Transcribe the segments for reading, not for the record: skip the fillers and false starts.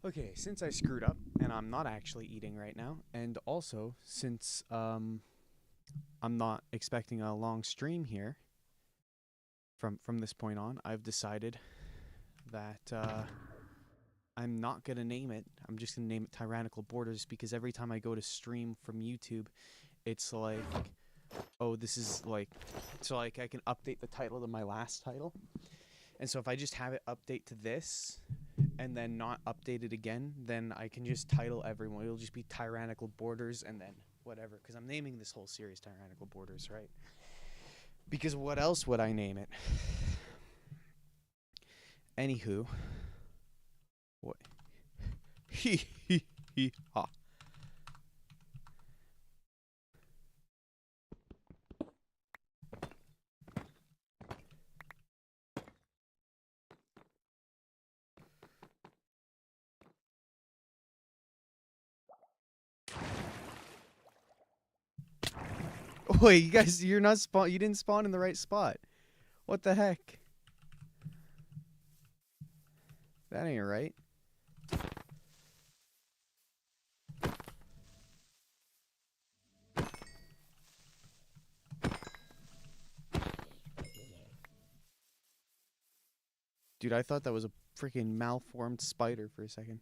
Okay, since I screwed up and I'm not actually eating right now, and also since I'm not expecting a long stream here from this point on, I've decided that I'm not gonna name it. I'm just gonna name it Tyrannical Borders because every time I go to stream from YouTube, it's like, oh, this is like, so like I can update the title to my last title, and so if I just have it update to this, and then not update it again, then I can just title everyone. It'll just be Tyrannical Borders and then whatever, because I'm naming this whole series Tyrannical Borders, right? Because what else would I name it? Anywho, what? He ha. Wait, you guys, you're not spawn. You didn't spawn in the right spot. What the heck? That ain't right. Dude, I thought that was a freaking malformed spider for a second.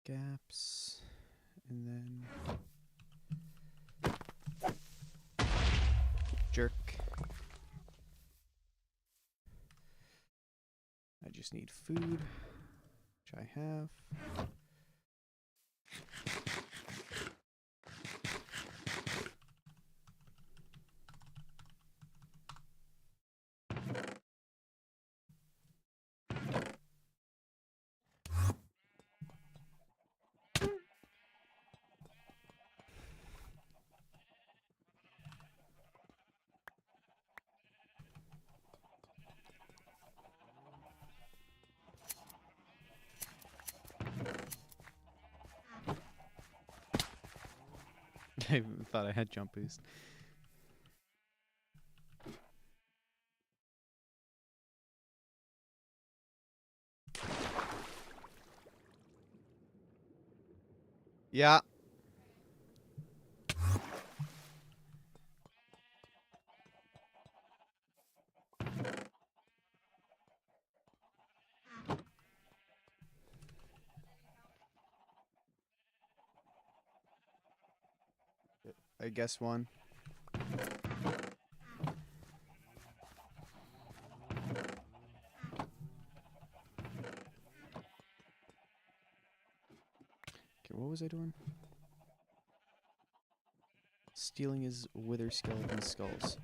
Gaps, and then jerk. I just need food, which I have. I thought I had jump boost. Yeah. I guess one. Okay, what was I doing? Stealing his wither skeleton skulls.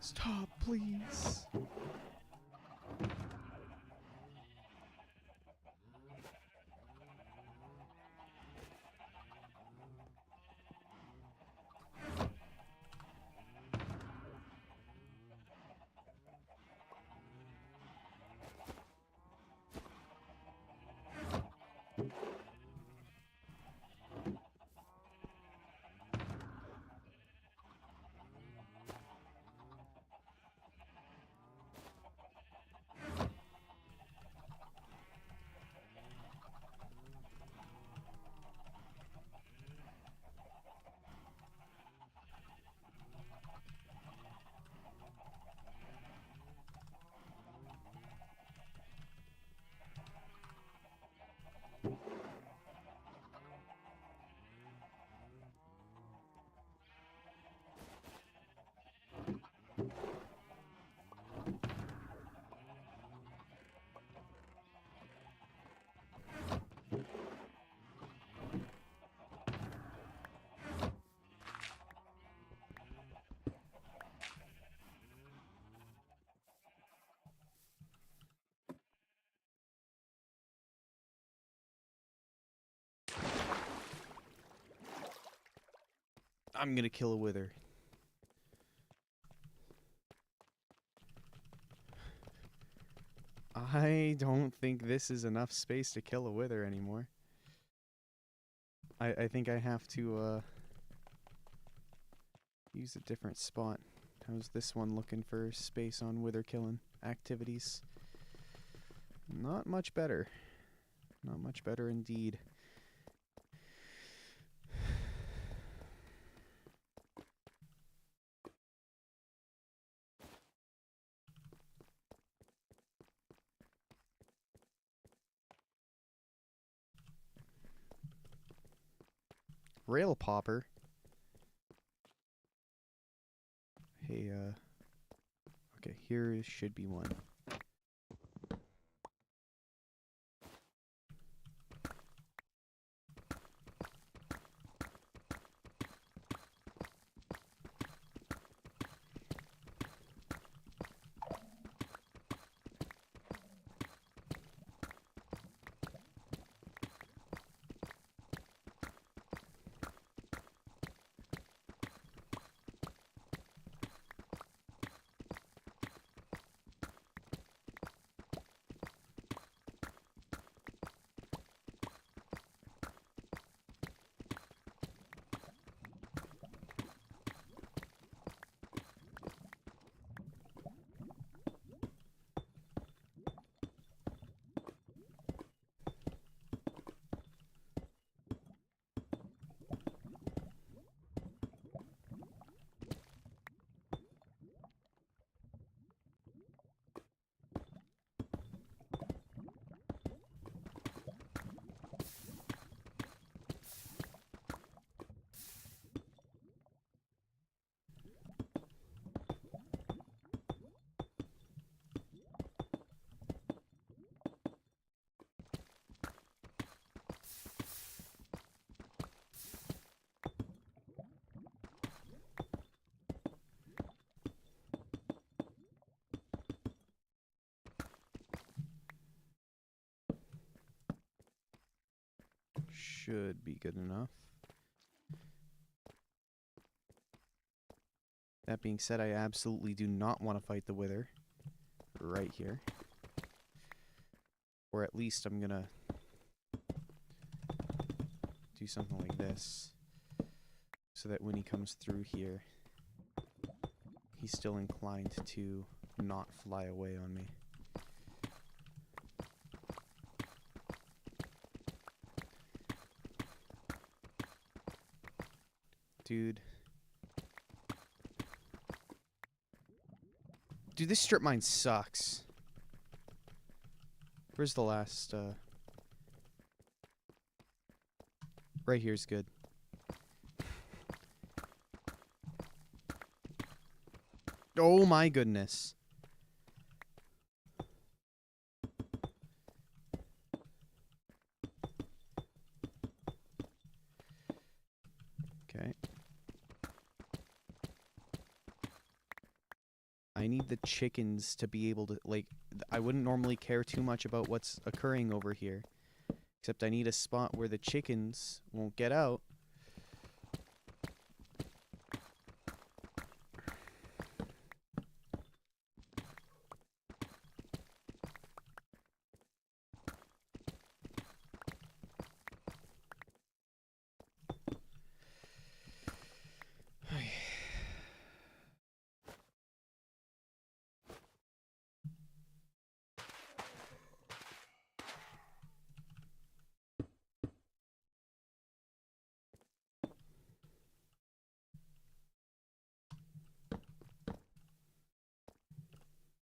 Stop, please. I'm gonna kill a wither. I don't think this is enough space to kill a wither anymore. I think I have to use a different spot. How's this one looking for space on wither killing activities? Not much better. Not much better indeed. Rail popper. Hey, okay, here should be one. Should be good enough. That being said, I absolutely do not want to fight the wither right here. Or at least I'm gonna do something like this so that when he comes through here, he's still inclined to not fly away on me. Dude, this strip mine sucks. Where's the last, right here's good. Oh my goodness. Okay. I need the chickens to be able to, like, I wouldn't normally care too much about what's occurring over here. Except I need a spot where the chickens won't get out.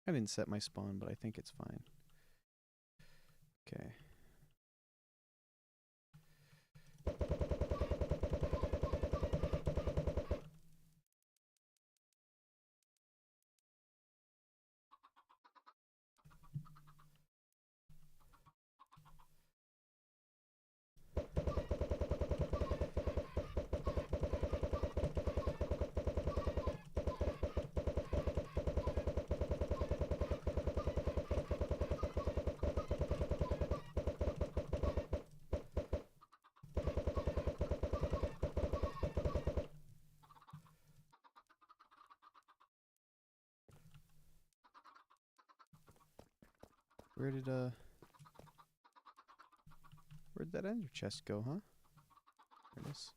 I didn't set my spawn, but I think it's fine. Okay. Where did where'd that ender chest go, huh? There it is.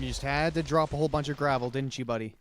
You just had to drop a whole bunch of gravel, didn't you, buddy?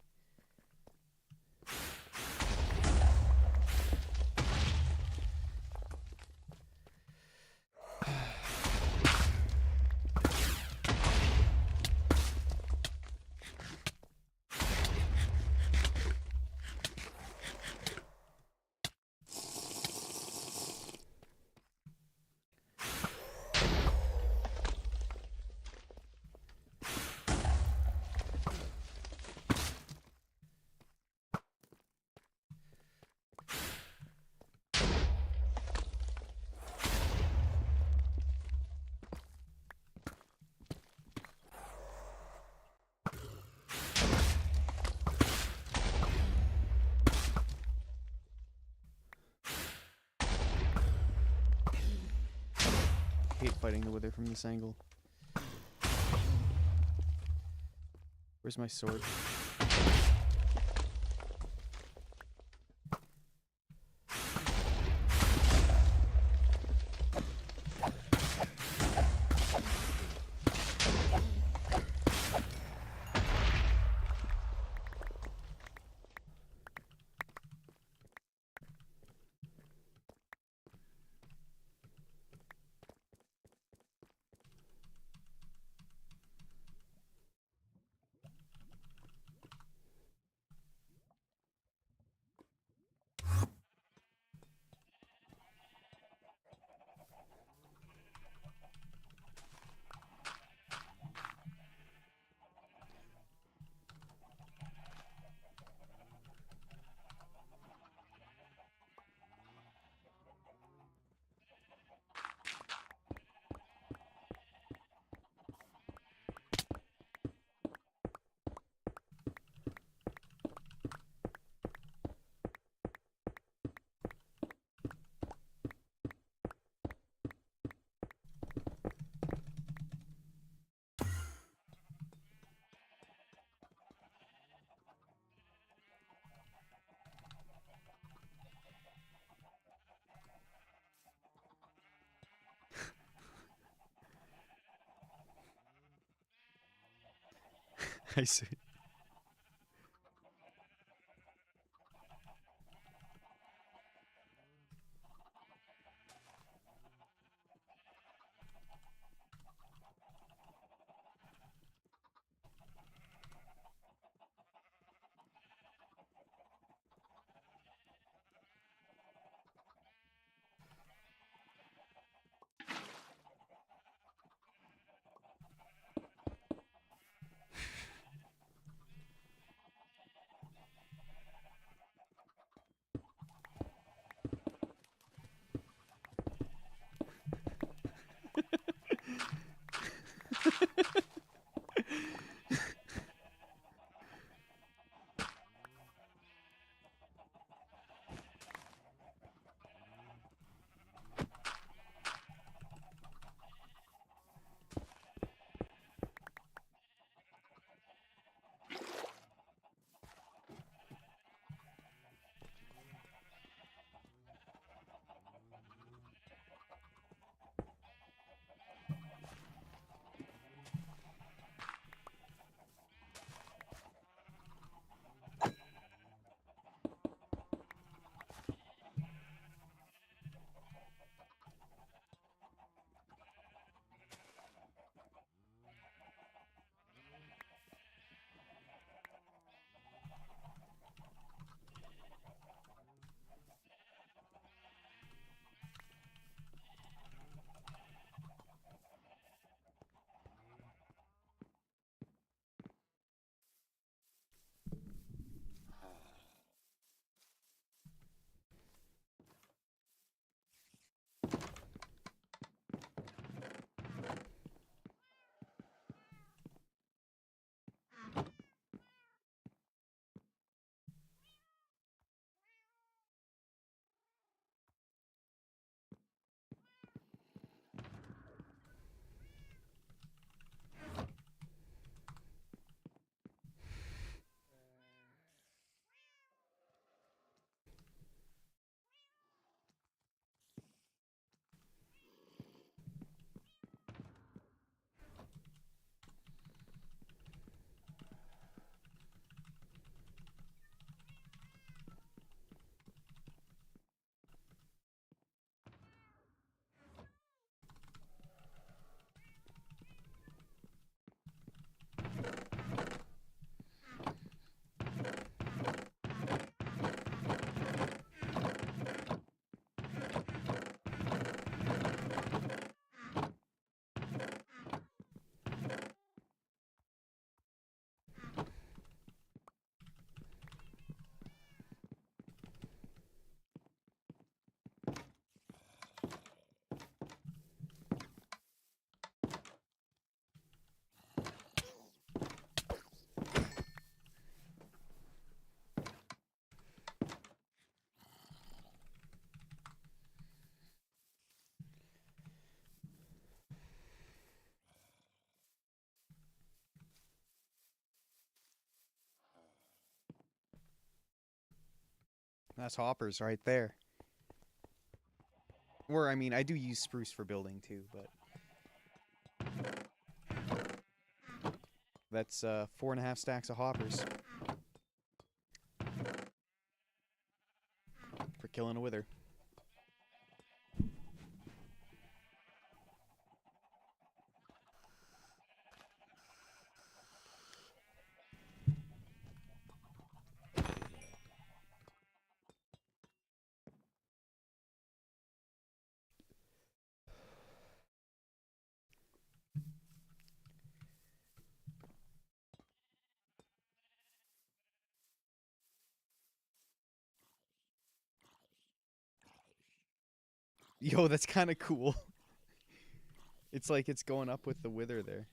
Hate fighting the wither from this angle. Where's my sword? I see. That's hoppers right there. Or, I mean, I do use spruce for building too, but that's 4.5 stacks of hoppers for killing a wither. Yo, that's kind of cool. It's like it's going up with the wither there.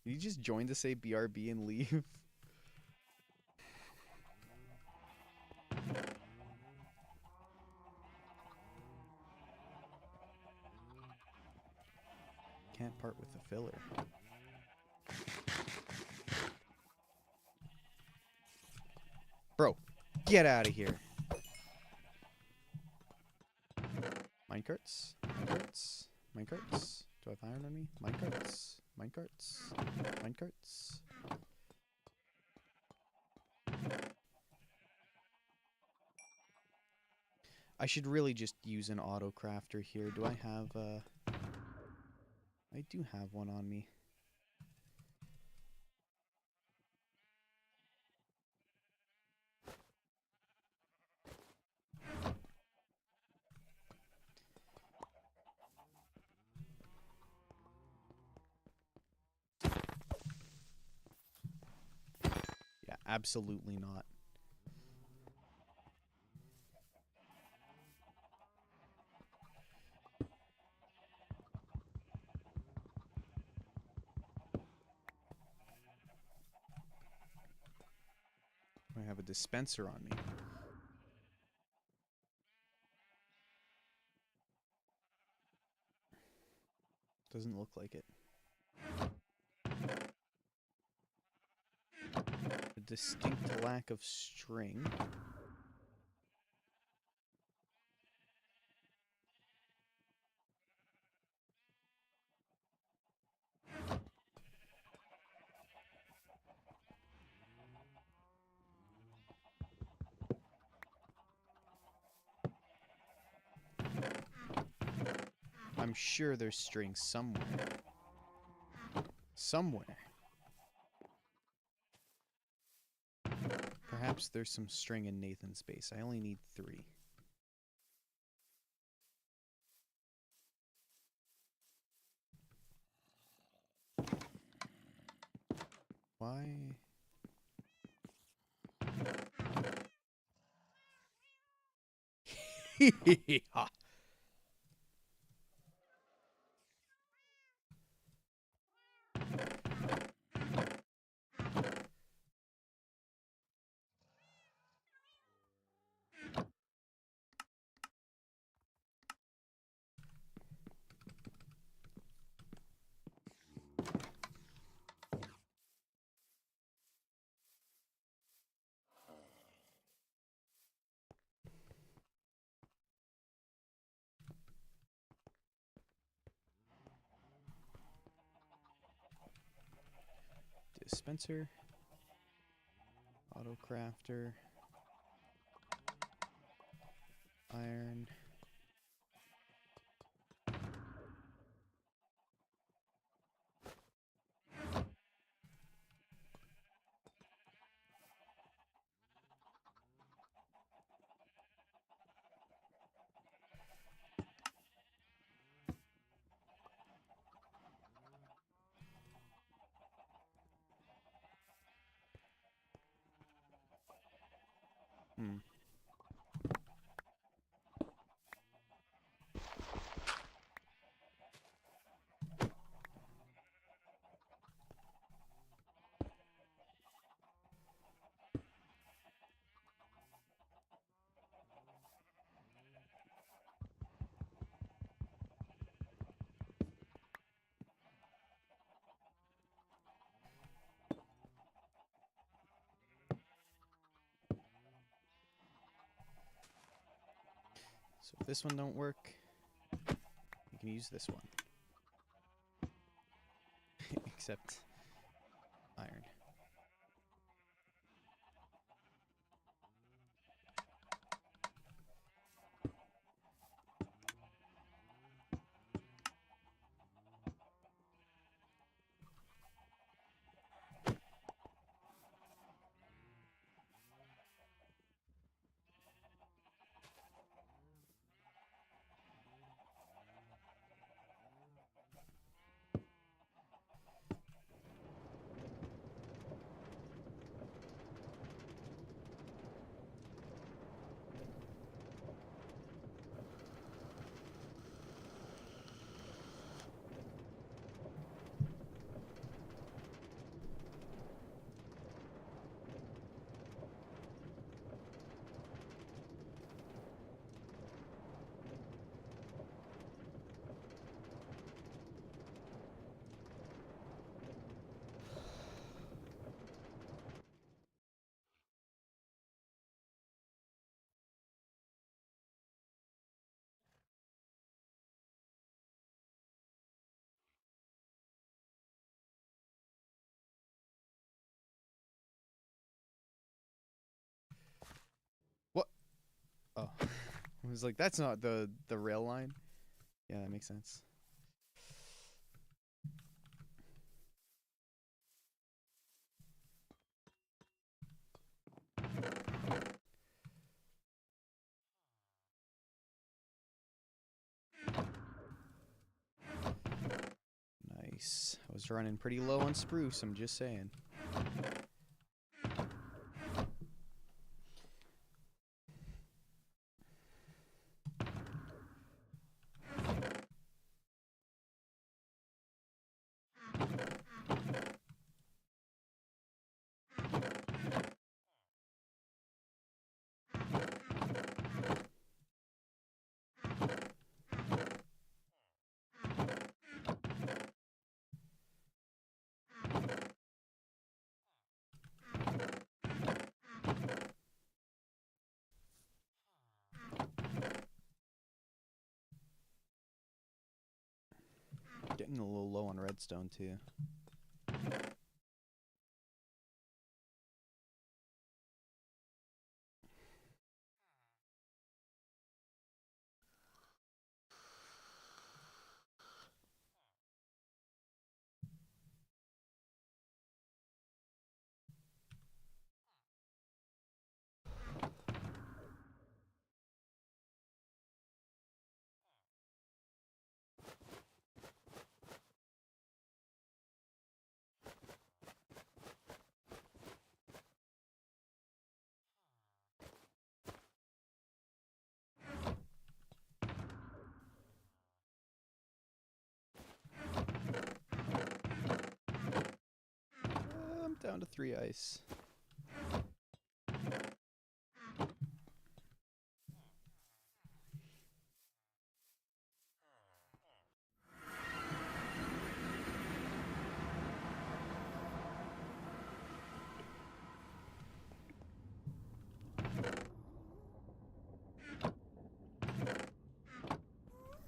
Did you just join to say BRB and leave? Can't part with the filler. Bro, get out of here. Minecarts? Minecarts? Minecarts? Do I have iron on me? Minecarts? Minecarts? Minecarts? I should really just use an auto crafter here. Do I have I do have one on me. Yeah, absolutely not. I have a dispenser on me. Doesn't look like it. A distinct lack of string. I'm sure there's string somewhere. Somewhere. Perhaps there's some string in Nathan's base. I only need 3. Why? Dispenser. Auto crafter. Iron. Hmm. So if this one don't work, you can use this one. Except iron. What? Oh. I was like, that's not the rail line. Yeah, that makes sense. Nice. I was running pretty low on spruce, I'm just saying. Getting a little low on redstone too. I'm down to 3 ice.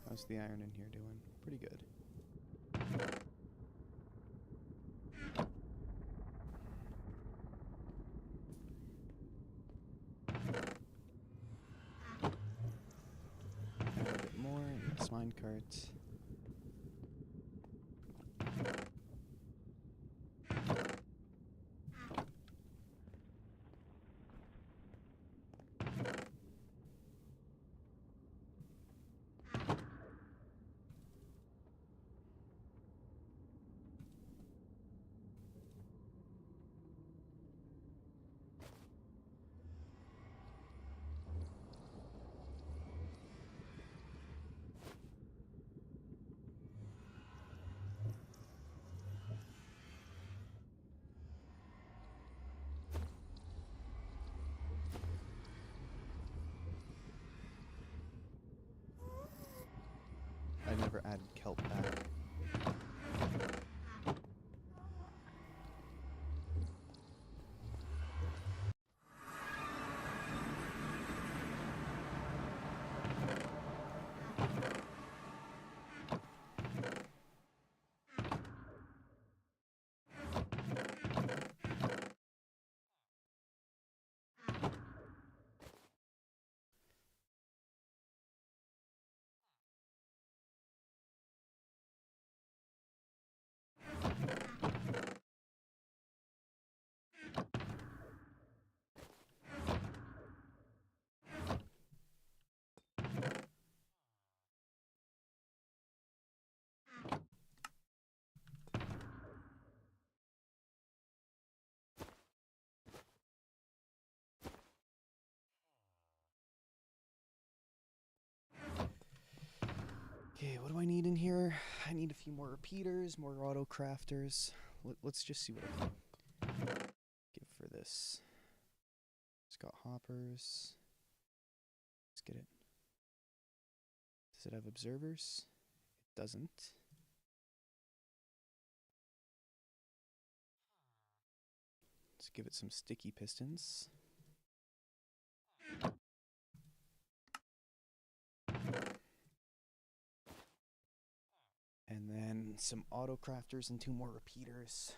How's the iron in here doing? Pretty good. Add a bit more in this minecart. I never added kelp back. Okay, what do I need in here? I need a few more repeaters, more auto crafters. Let's just see what I can give for this. It's got hoppers. Let's get it. Does it have observers? It doesn't. Let's give it some sticky pistons. And then some auto crafters and 2 more repeaters.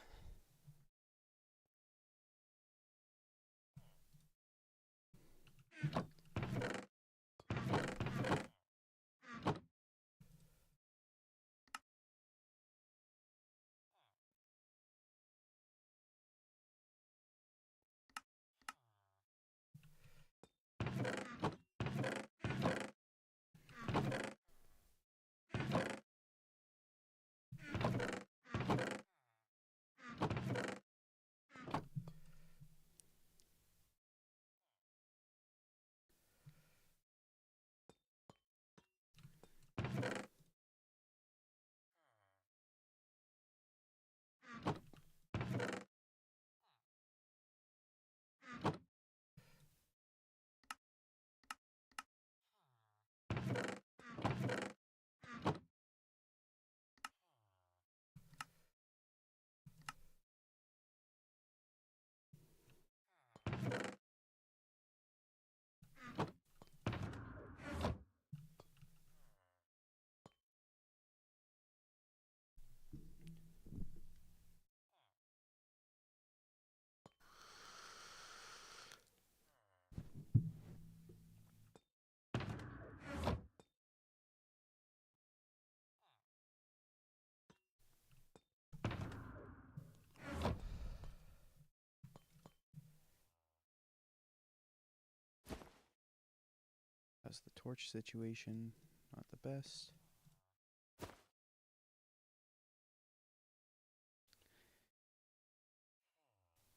How's the torch situation? Not the best.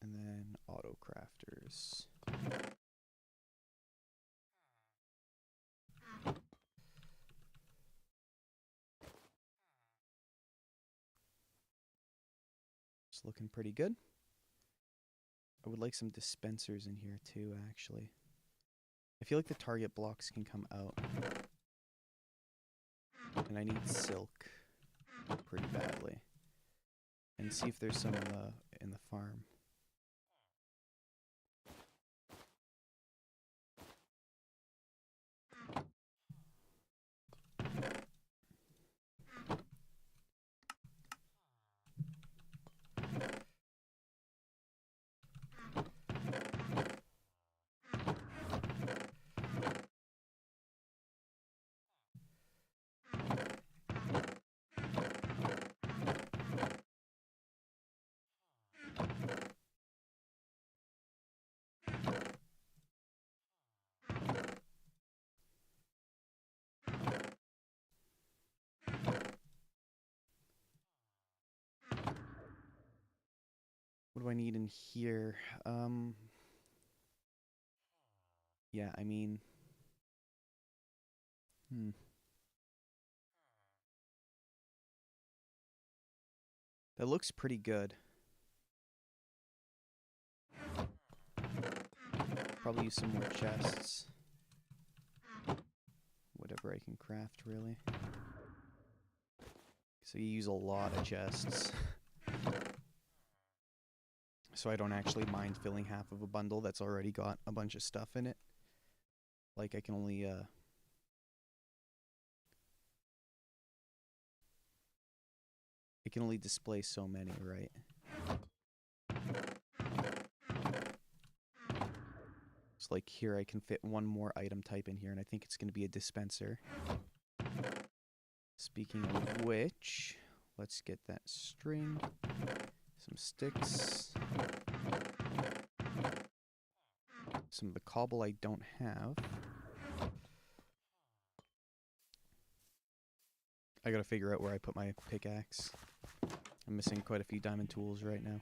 And then auto crafters. It's looking pretty good. I would like some dispensers in here too, actually. I feel like the target blocks can come out. And I need silk pretty badly. And see if there's some in the farm. What do I need in here? Yeah, I mean... That looks pretty good. Probably use some more chests. Whatever I can craft, really. So you use a lot of chests. So I don't actually mind filling half of a bundle that's already got a bunch of stuff in it. Like, I can only, display so many, right? So like here I can fit one more item type in here, and I think it's going to be a dispenser. Speaking of which, let's get that string, some sticks, some of the cobble I don't have. I gotta figure out where I put my pickaxe. I'm missing quite a few diamond tools right now.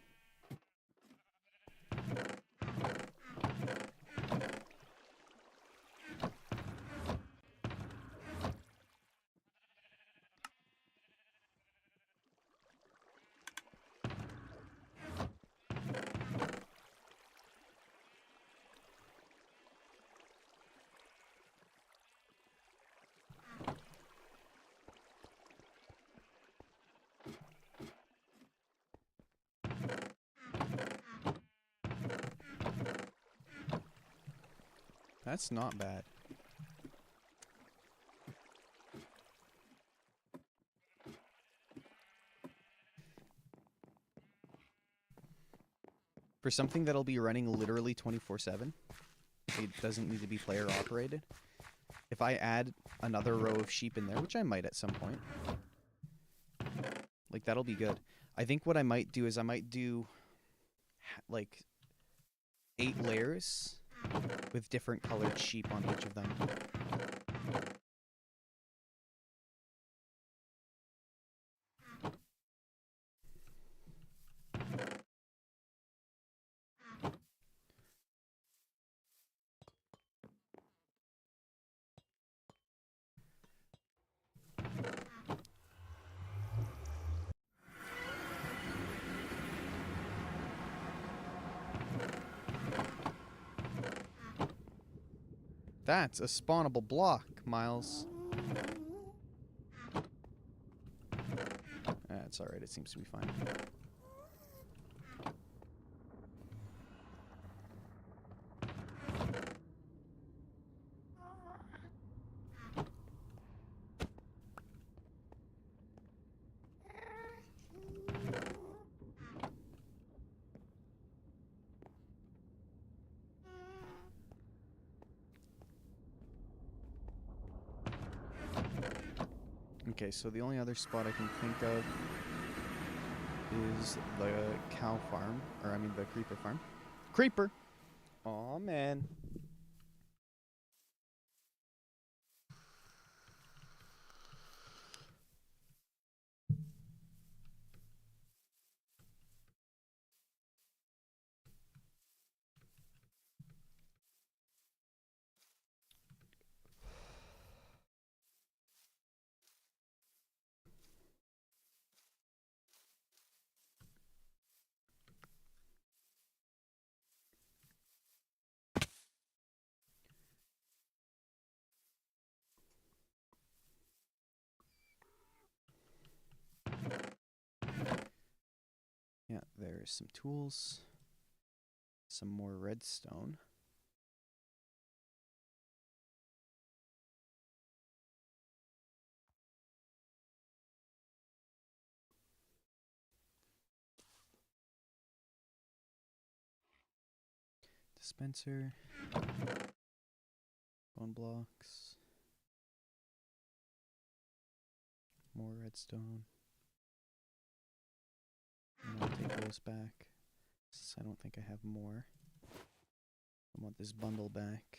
That's not bad. For something that'll be running literally 24/7, it doesn't need to be player operated. If I add another row of sheep in there, which I might at some point, like that'll be good. I think what I might do is I might do like 8 layers with different colored sheep on each of them. That's a spawnable block, Miles. That's alright, it seems to be fine. Okay, so the only other spot I can think of is the cow farm, or I mean the creeper farm. Creeper! Aw, man. Yeah, there's some tools. Some more redstone. Dispenser. Bone blocks. More redstone. And I'll take those back, since I don't think I have more. I want this bundle back.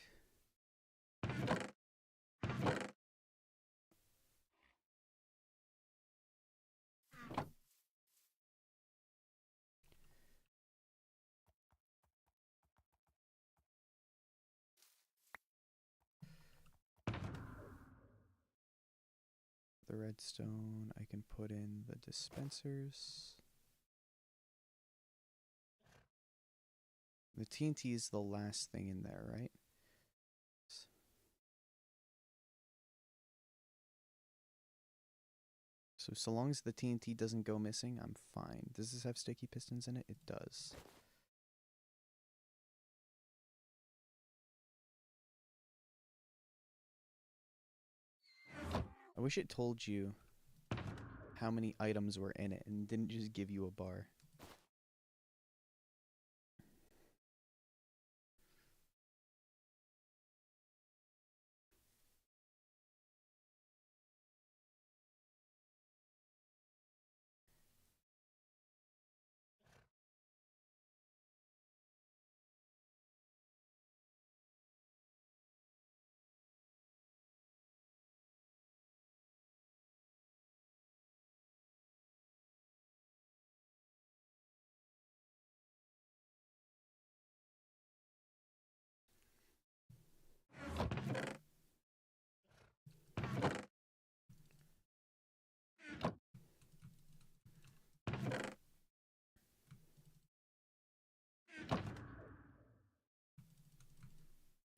The redstone, I can put in the dispensers. The TNT is the last thing in there, right? So long as the TNT doesn't go missing, I'm fine. Does this have sticky pistons in it? It does. I wish it told you how many items were in it and didn't just give you a bar.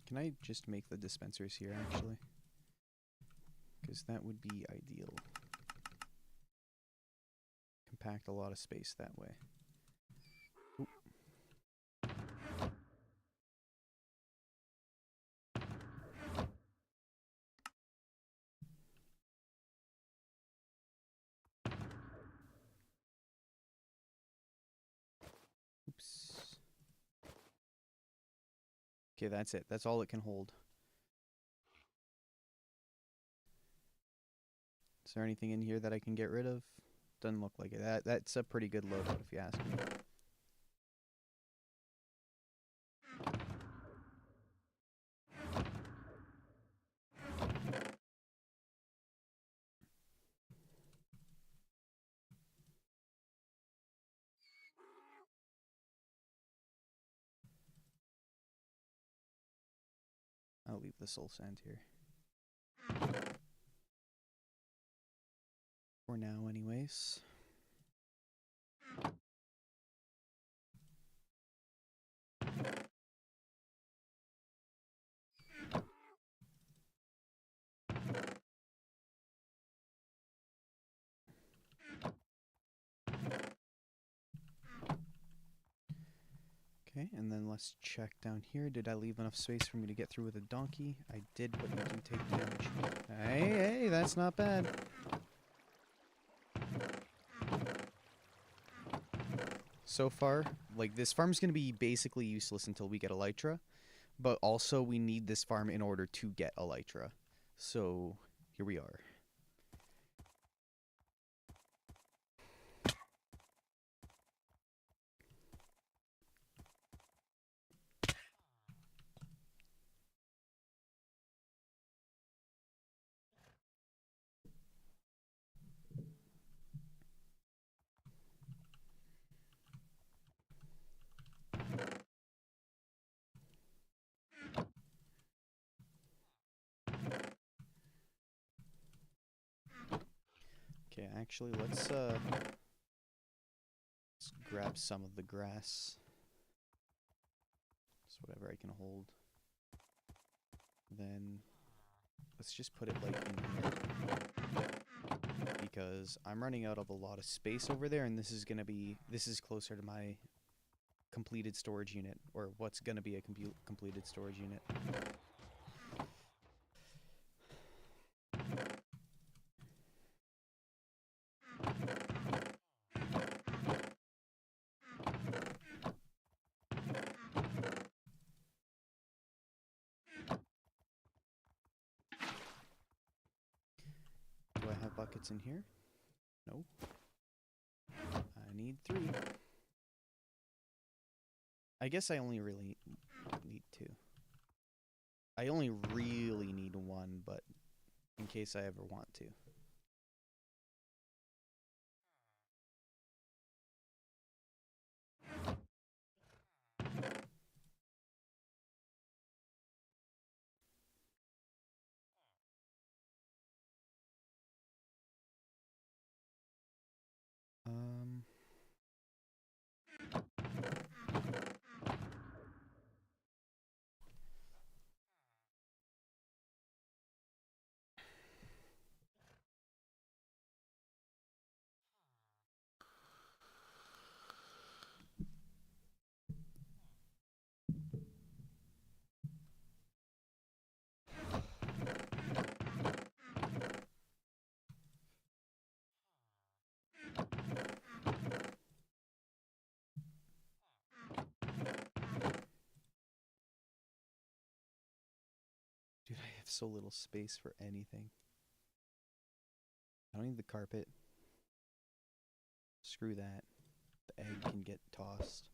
Can I just make the dispensers here, actually? Because that would be ideal. Compact a lot of space that way. Oop. Okay, that's it. That's all it can hold. Is there anything in here that I can get rid of? Doesn't look like it. That's a pretty good loadout if you ask me. I'll leave the soul sand here. For now, anyways. Okay, and then let's check down here. Did I leave enough space for me to get through with a donkey? I did, but you do take damage. Hey, that's not bad. So far, like, this farm's going to be basically useless until we get Elytra, but also we need this farm in order to get Elytra. So, here we are. Okay, actually, let's grab some of the grass. Just whatever I can hold. Then let's just put it like in here. Because I'm running out of a lot of space over there, and this is closer to my completed storage unit, or what's gonna be a completed storage unit. Do I have buckets in here? No. I need 3. I guess I only really need 2. I only really need 1, but in case I ever want to. Um... Dude, I have so little space for anything. I don't need the carpet. Screw that. The egg can get tossed.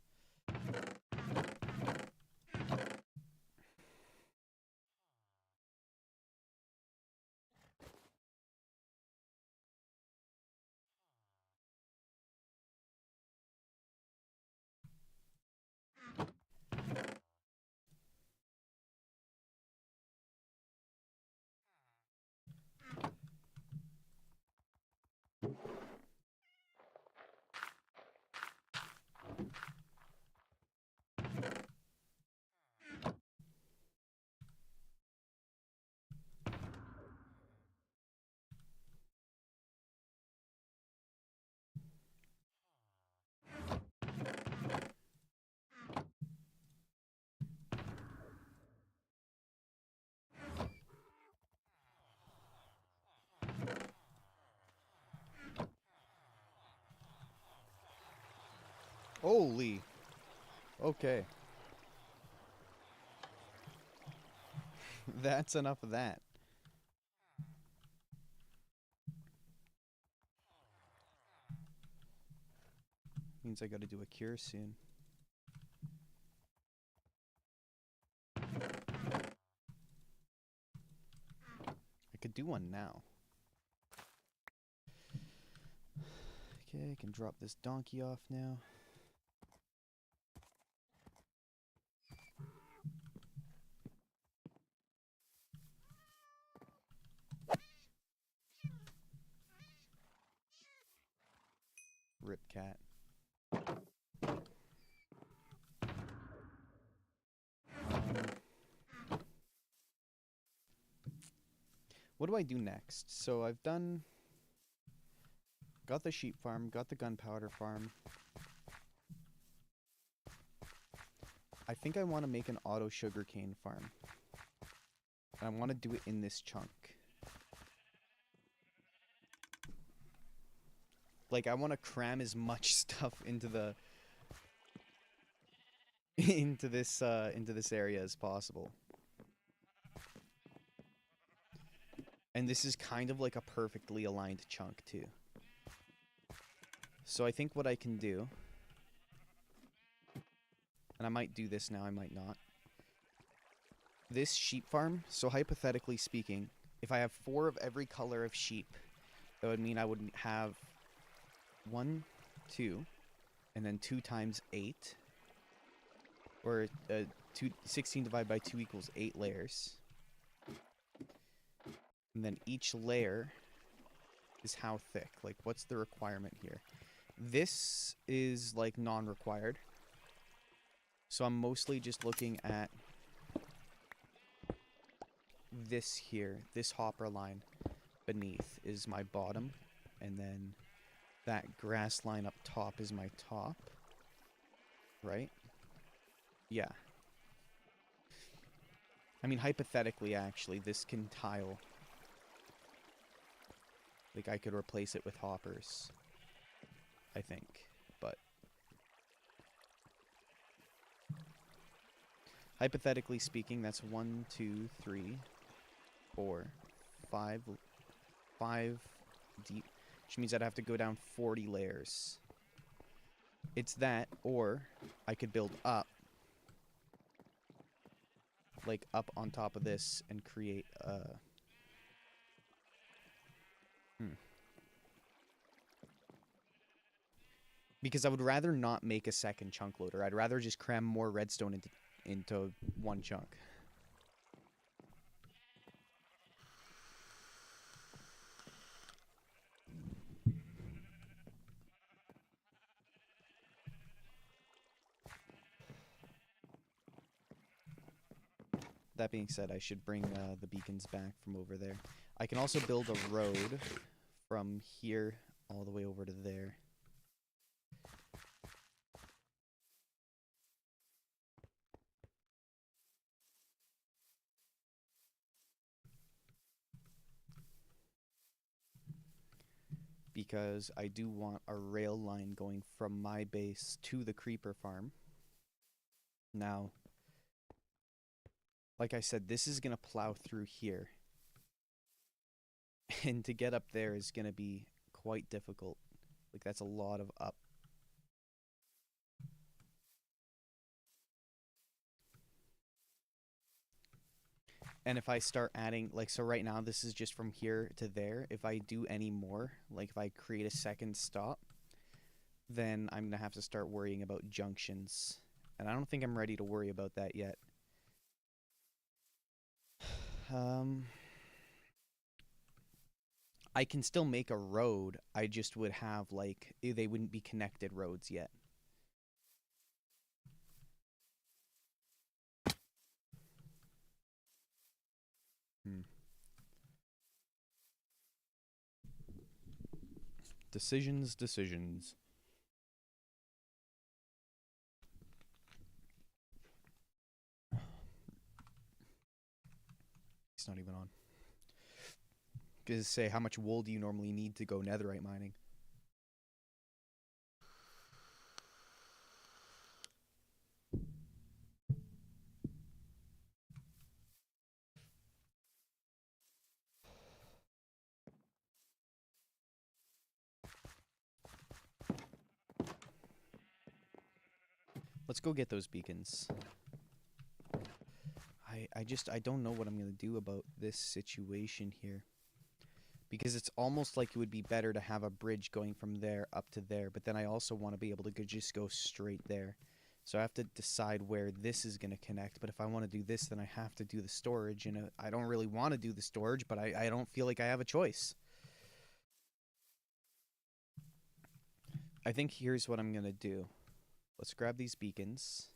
Holy. Okay. That's enough of that. Means I gotta do a cure soon. I could do one now. Okay, I can drop this donkey off now. Rip cat. What do I do next? So I've got the sheep farm, got the gunpowder farm. I think I want to make an auto sugarcane farm. And I want to do it in this chunk. Like, I want to cram as much stuff into the into this area as possible. And this is kind of like a perfectly aligned chunk too. So I think what I can do, and I might do this now, I might not. This sheep farm, so hypothetically speaking, if I have 4 of every color of sheep, that would mean I would have 1, 2, and then 2 times 8. Or 16 divided by 2 equals 8 layers. And then each layer is how thick. Like, what's the requirement here? This is, like, non-required. So I'm mostly just looking at this here. This hopper line beneath is my bottom. And then that grass line up top is my top. Right? Yeah. I mean, hypothetically, actually, this can tile. Like, I could replace it with hoppers, I think, but hypothetically speaking, that's 1, 2, 3, 4, 5 deep, which means I'd have to go down 40 layers. It's that, or I could build up, like up on top of this, and create a... Because I would rather not make a second chunk loader. I'd rather just cram more redstone into one chunk. That being said, I should bring the beacons back from over there. I can also build a road from here all the way over to there. Because I do want a rail line going from my base to the creeper farm. Now, like I said, this is going to plow through here. And to get up there is going to be quite difficult. Like, that's a lot of up. And if I start adding, like, so right now this is just from here to there. If I do any more, like if I create a second stop, then I'm going to have to start worrying about junctions. And I don't think I'm ready to worry about that yet. I can still make a road. I just would have, like, they wouldn't be connected roads yet. Decisions. It's not even on. Because say, how much wool do you normally need to go netherite mining? Let's go get those beacons. I don't know what I'm going to do about this situation here. Because it's almost like it would be better to have a bridge going from there up to there. But then I also want to be able to just go straight there. So I have to decide where this is going to connect. But if I want to do this, then I have to do the storage. And I don't really want to do the storage, but I don't feel like I have a choice. I think here's what I'm going to do. Let's grab these beacons.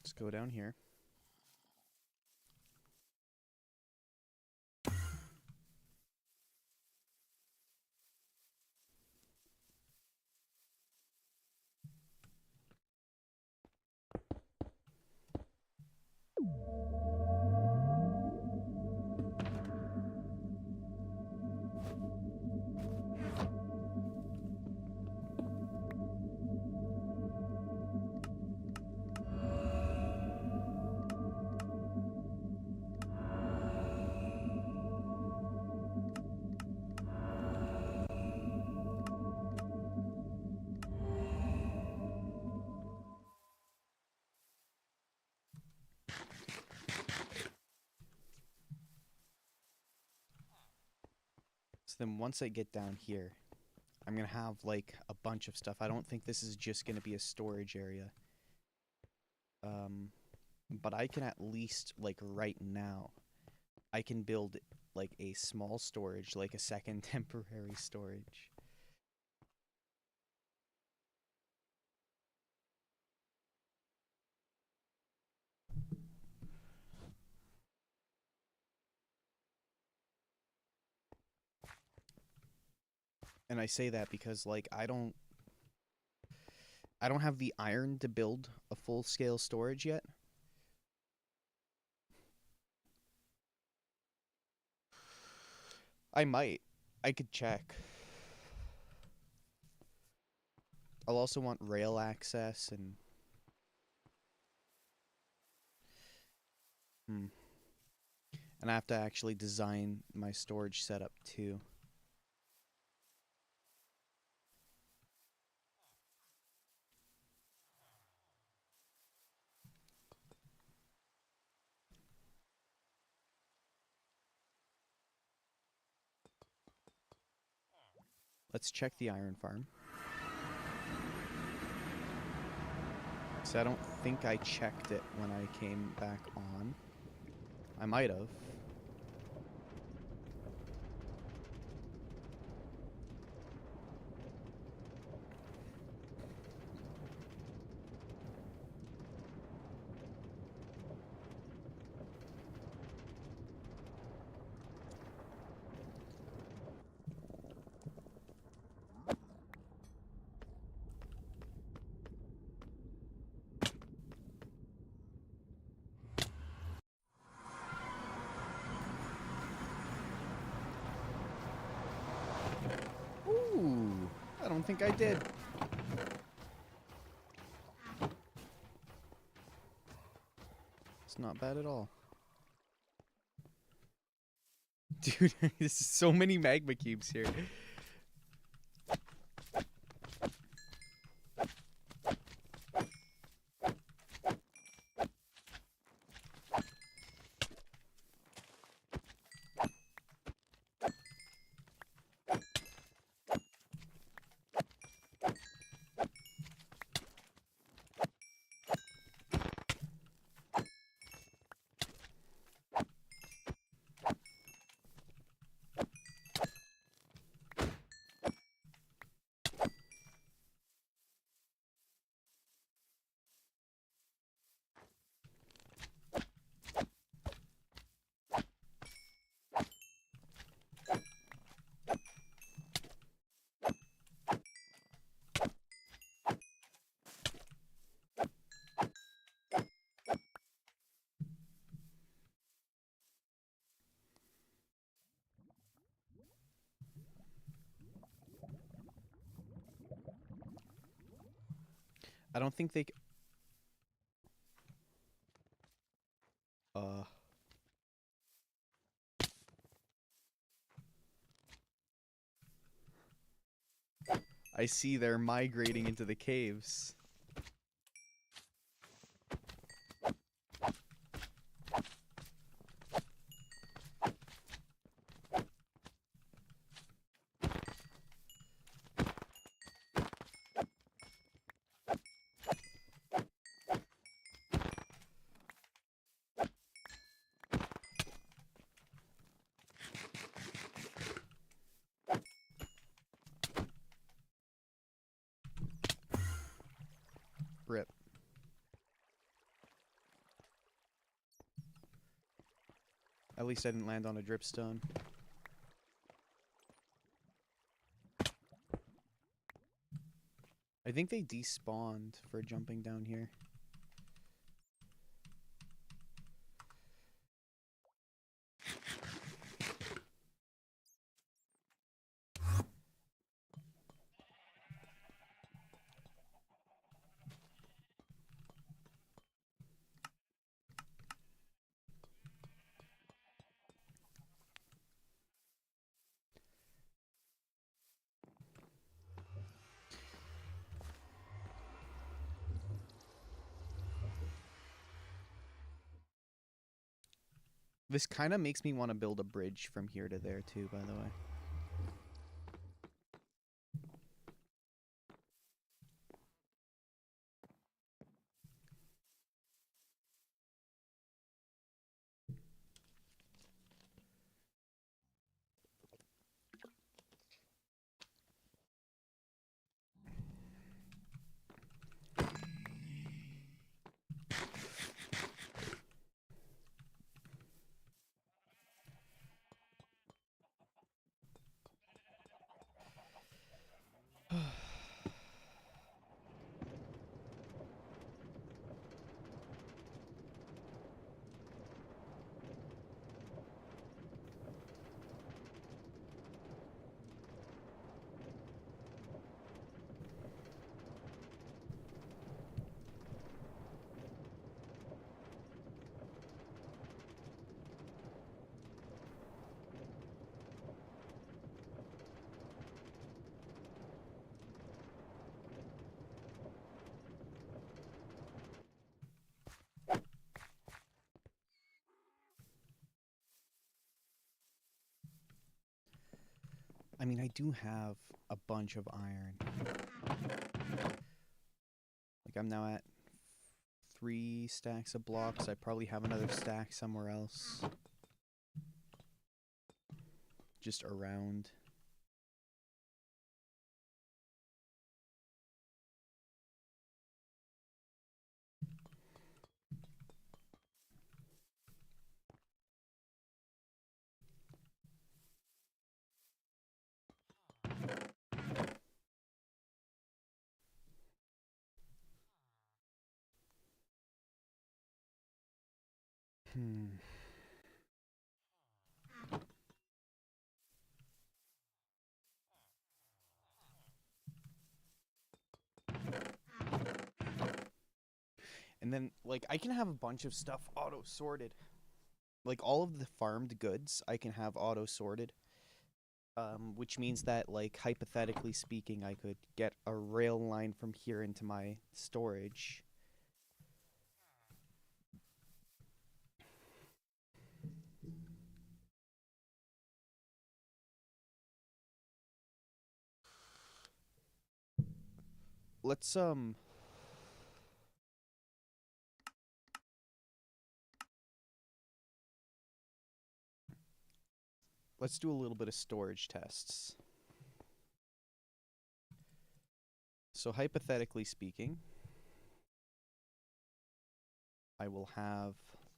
Let's go down here. So then once I get down here, I'm going to have like a bunch of stuff. I don't think this is just going to be a storage area. But I can at least, like right now, I can build like a small storage, like a second temporary storage. And I say that because like I don't have the iron to build a full-scale storage yet. I might. I could check. I'll also want rail access and and I have to actually design my storage setup too. Let's check the iron farm. So I don't think I checked it when I came back on. I might have. Ooh, I don't think I did. It's not bad at all. Dude, there's so many magma cubes here. I don't think they uh I see they're migrating into the caves. Rip. At least I didn't land on a dripstone. I think they despawned for jumping down here. This kind of makes me want to build a bridge from here to there too, by the way. I mean, I do have a bunch of iron. Like, I'm now at 3 stacks of blocks. I probably have another stack somewhere else. Just around. And then, like, I can have a bunch of stuff auto-sorted. Like, all of the farmed goods, I can have auto-sorted. Which means that, like, hypothetically speaking, I could get a rail line from here into my storage. Let's do a little bit of storage tests. So hypothetically speaking, I will have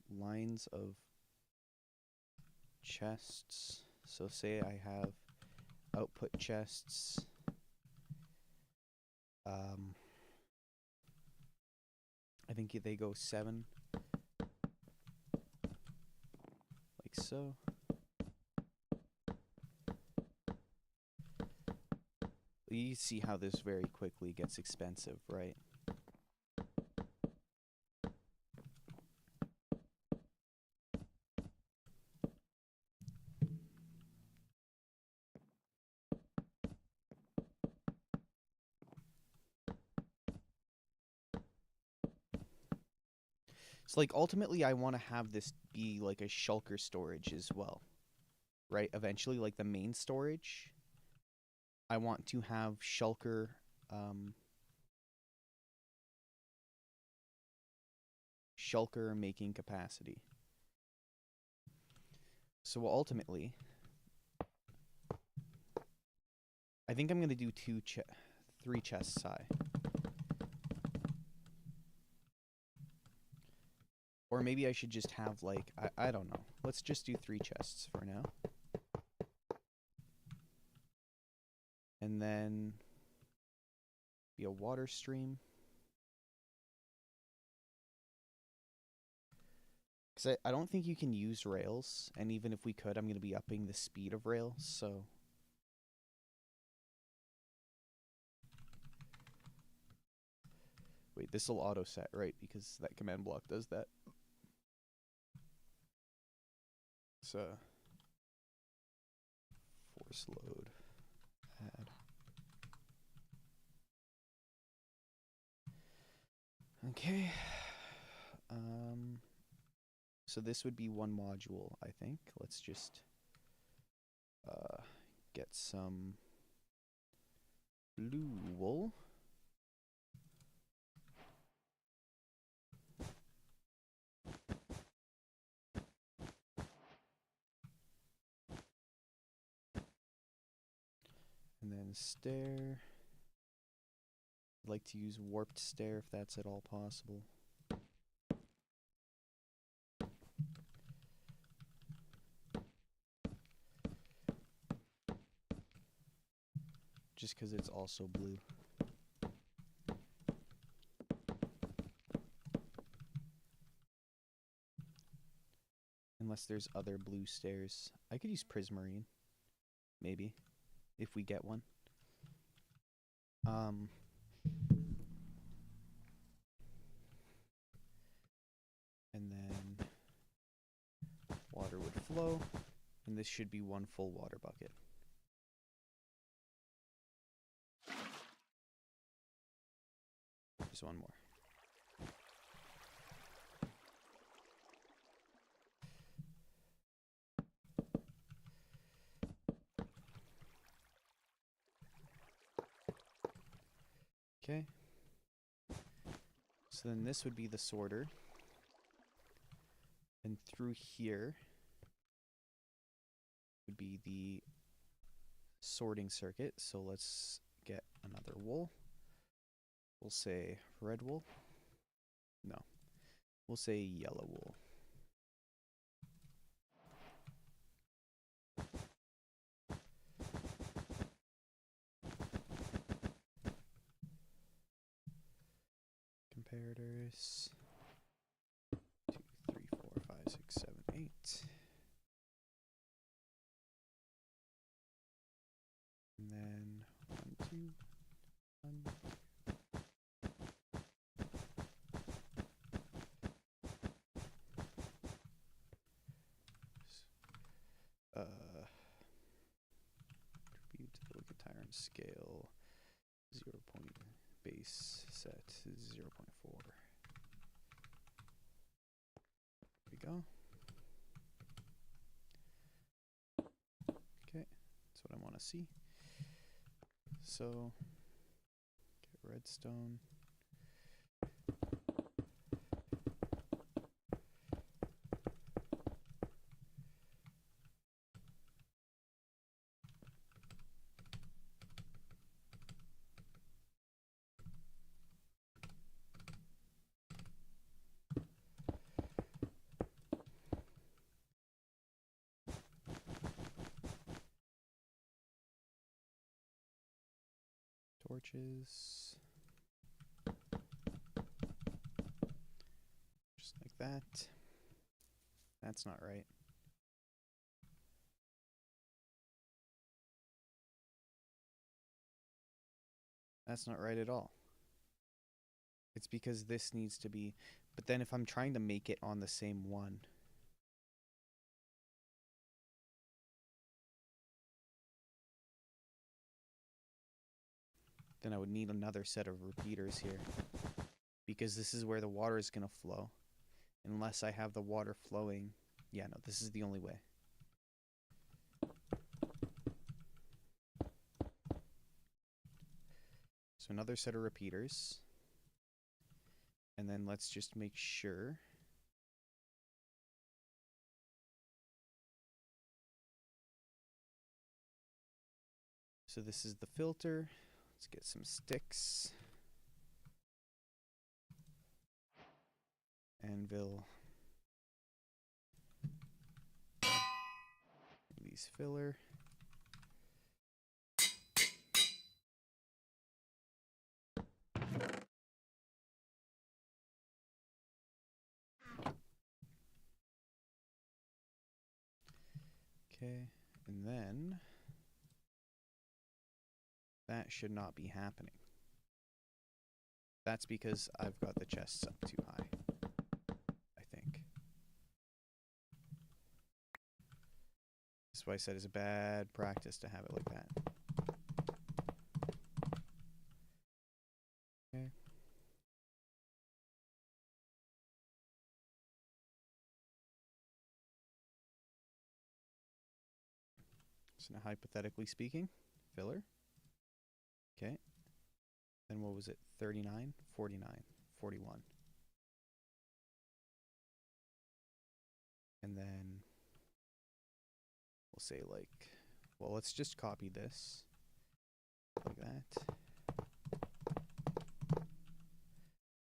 lines of chests. So say I have output chests. I think they go 7. Like so. You see how this very quickly gets expensive, right? So like ultimately I want to have this be like a shulker storage as well, right? Eventually like the main storage, I want to have shulker um shulker making capacity. So ultimately, I think I'm going to do 3 chests high. Or maybe I should just have like I don't know. Let's just do 3 chests for now. And then be a water stream. Because I don't think you can use rails, and even if we could, I'm going to be upping the speed of rails, so... Wait, this will auto set, right? Because that command block does that. So... Force load. Add. Okay. So this would be 1 module, I think. Let's just get some blue wool. And then stair. I'd like to use warped stair if that's at all possible. Just because it's also blue. Unless there's other blue stairs. I could use prismarine. Maybe. If we get one. And then water would flow. And this should be 1 full water bucket. Just 1 more. Okay. So then this would be the sorter. And through here would be the sorting circuit. So let's get another wool. We'll say red wool. No. We'll say yellow wool. Comparators. 2, 3, 4, 5, 6, 7, 8. And then 1, 2, 1. Attribute look at tyrant scale 0. Base set 0.4. There we go. Okay, that's what I want to see. So get redstone. Torches. Just like that. That's not right. That's not right at all. It's because this needs to be... But then if I'm trying to make it on the same one... then I would need another set of repeaters here. Because this is where the water is going to flow. Unless I have the water flowing. Yeah, no, this is the only way. So another set of repeaters. And then let's just make sure. So this is the filter. Let's get some sticks. Anvil. These filler. Okay, and then that should not be happening. That's because I've got the chests up too high, I think. That's why I said it's a bad practice to have it like that. Okay. So now hypothetically speaking, filler. Okay. Then what was it? 39, 49, 41. And then we'll say like, well, let's just copy this like that.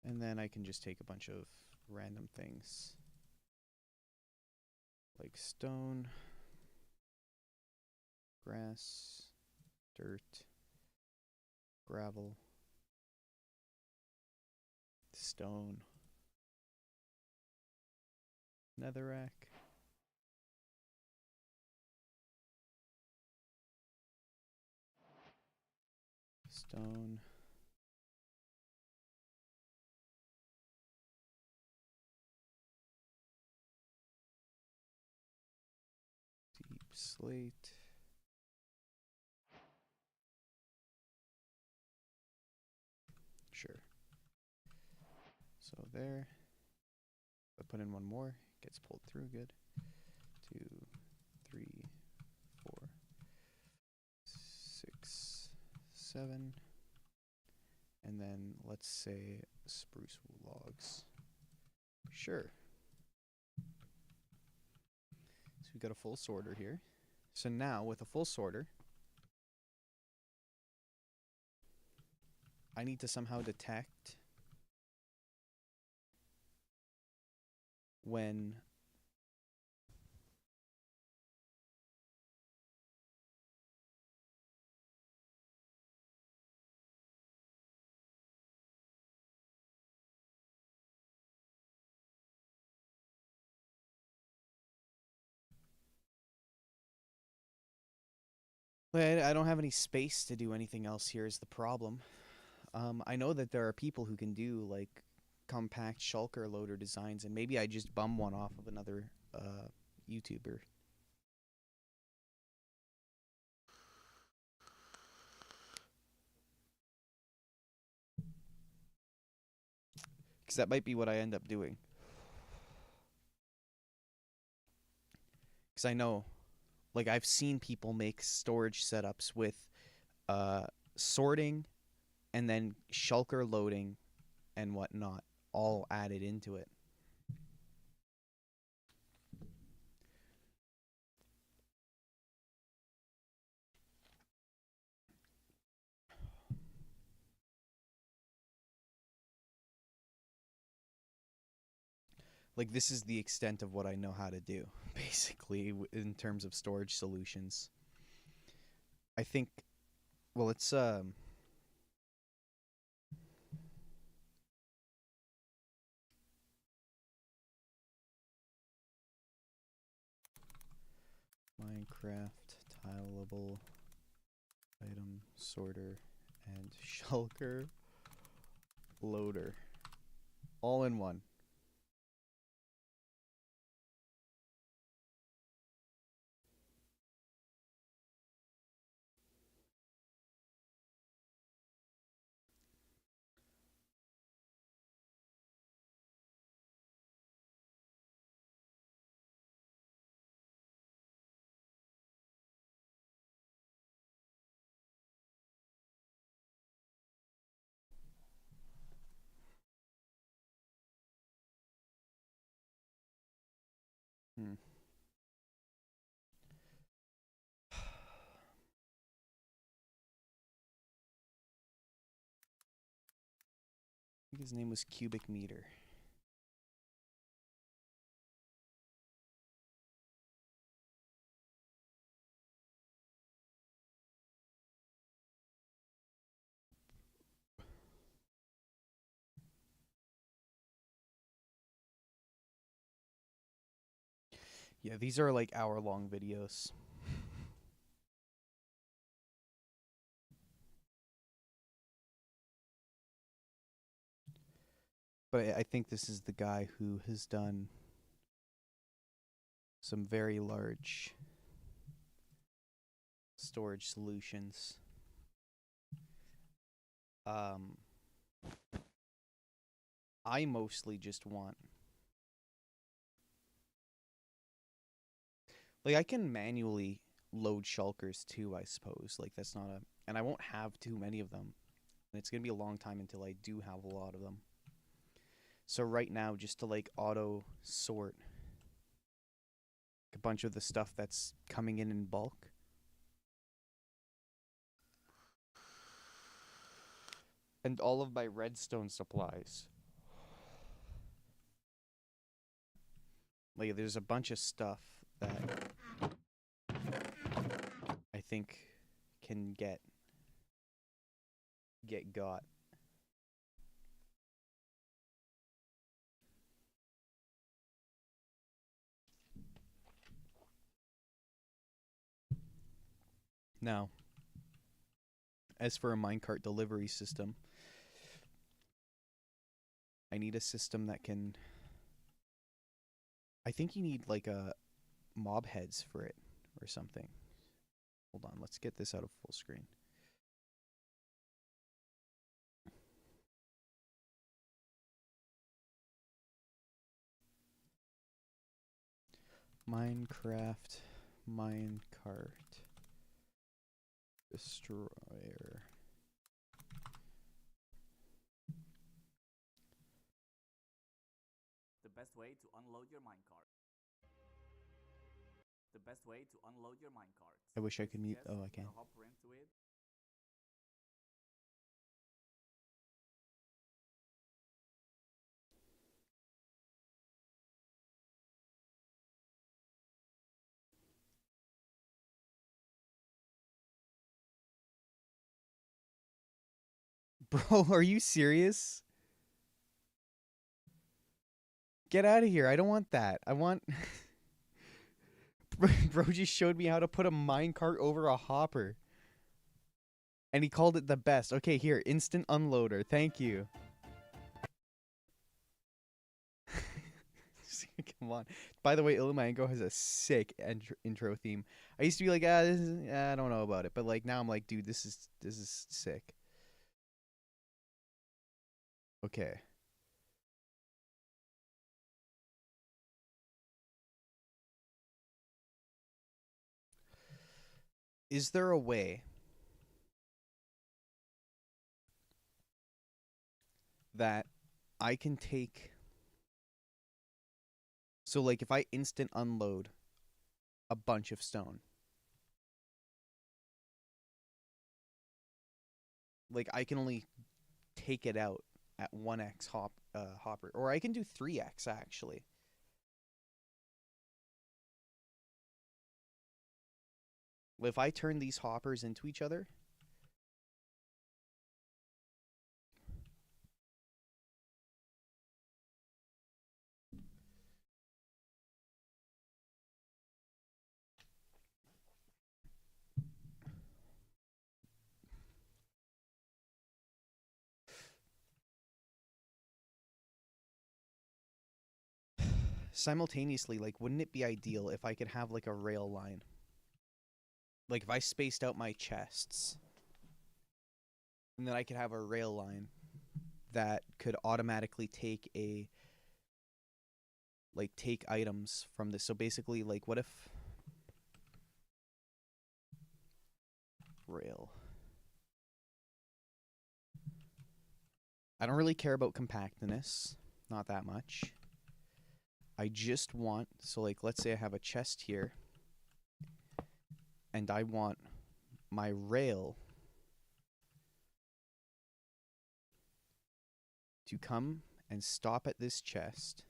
And then I can just take a bunch of random things like stone, grass, dirt, gravel, stone, netherrack, stone, deep slate, sure. So there. If I put in one more, it gets pulled through good. 2, 3, 4, 6, 7. And then let's say spruce logs. Sure. So we've got a full sorter here. So now with a full sorter, I need to somehow detect when I don't have any space to do anything else here is the problem. I know that there are people who can do like compact shulker loader designs, and maybe I just bum one off of another YouTuber. Because that might be what I end up doing. Because I know, like, I've seen people make storage setups with sorting and then shulker loading and whatnot all added into it. Like, this is the extent of what I know how to do, basically, in terms of storage solutions. I think, well, it's Minecraft tileable item sorter and shulker loader all in one. Hmm. I think his name was Cubic Meter. Yeah, these are like hour-long videos. But I think this is the guy who has done some very large storage solutions. Um, I mostly just want, like, I can manually load shulkers too, I suppose. Like, that's not a, and I won't have too many of them. And it's gonna be a long time until I do have a lot of them. So right now, just to like auto sort a bunch of the stuff that's coming in bulk. And all of my redstone supplies. Like, there's a bunch of stuff that I think can got. Now, as for a minecart delivery system, I need a system that can. I think you need like a mob heads for it or something. Hold on, let's get this out of full screen. Minecraft minecart destroyer. The best way to unload your minecart. The best way to unload your minecart. I wish I could mute. Oh, I can. Hopper into it. Bro, are you serious? Get out of here. I don't want that. I want. Bro just showed me how to put a minecart over a hopper. And he called it the best. Okay, here, instant unloader. Thank you. Come on. By the way, Illumango has a sick intro theme. I used to be like, I don't know about it, but like now I'm like, dude, this is sick. Okay. Is there a way that I can take, so like if I instant unload a bunch of stone, like I can only take it out at 1x hopper, or I can do 3x actually. If I turn these hoppers into each other, simultaneously, like, wouldn't it be ideal if I could have like a rail line? Like if I spaced out my chests, and then I could have a rail line that could automatically take items from this. So basically, like, what if rail? I don't really care about compactness, not that much. I just want, so like let's say I have a chest here and I want my rail to come and stop at this chest.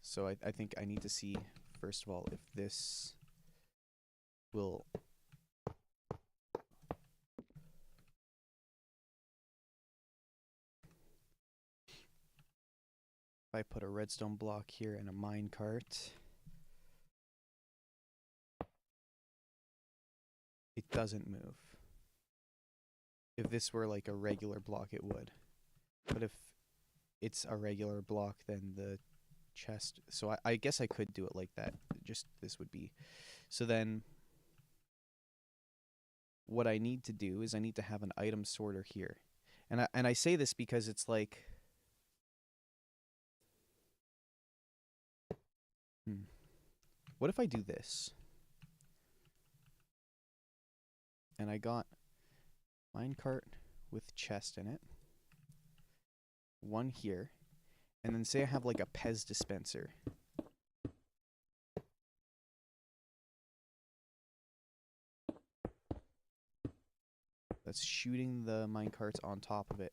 So I think I need to see, first of all, if this will... If I put a redstone block here and a minecart, it doesn't move. If this were like a regular block, it would. But if it's a regular block, then the chest... So I guess I could do it like that. Just this would be... So then what I need to do is I need to have an item sorter here. And I say this because it's like... What if I do this? And I got minecart with chest in it. One here. And then say I have like a Pez dispenser. That's shooting the minecarts on top of it.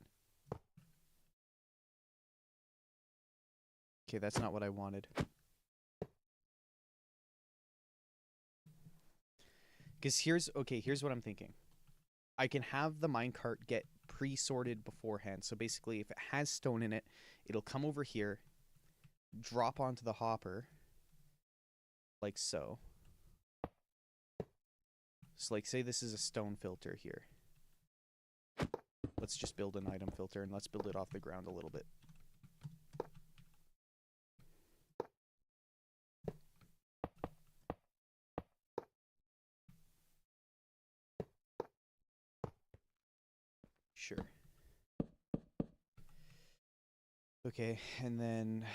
Okay, that's not what I wanted. Because here's what I'm thinking. I can have the minecart get pre-sorted beforehand. So basically, if it has stone in it, it'll come over here, drop onto the hopper, like so. So like, say this is a stone filter here. Let's just build an item filter, and let's build it off the ground a little bit. Sure. Okay, and then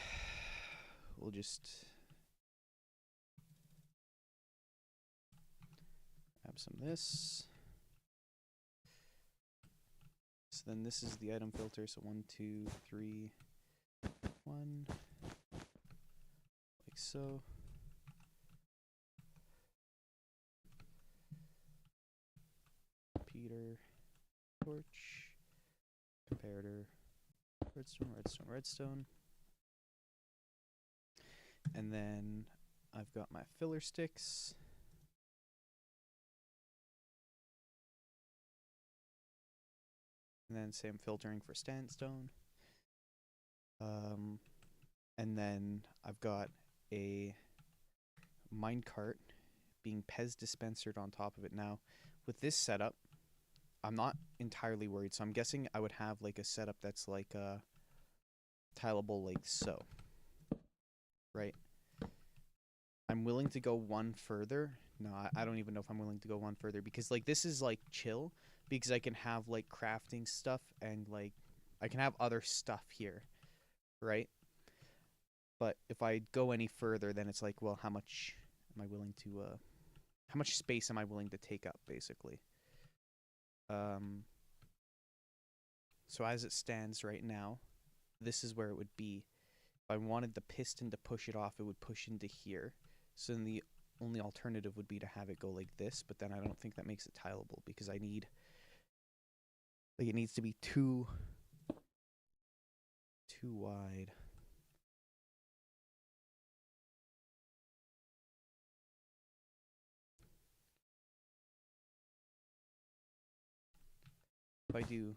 we'll just have some of this. So then this is the item filter. So 1, 2, 3, 1, like so. Repeater, torch, comparator, redstone, redstone, redstone. And then I've got my filler sticks. And then say I'm filtering for sandstone. And then I've got a minecart being Pez dispensered on top of it. Now, with this setup, I'm not entirely worried. So I'm guessing I would have like a setup that's like tileable like so. Right? I'm willing to go one further. No, I don't even know if I'm willing to go one further because like this is like chill because I can have like crafting stuff and like I can have other stuff here, right? But if I go any further, then it's like, well, how much am I willing to how much space am I willing to take up basically? So as it stands right now, this is where it would be. If I wanted the piston to push it off, it would push into here. So then the only alternative would be to have it go like this, but then I don't think that makes it tileable because I need, like, it needs to be too wide. If I do,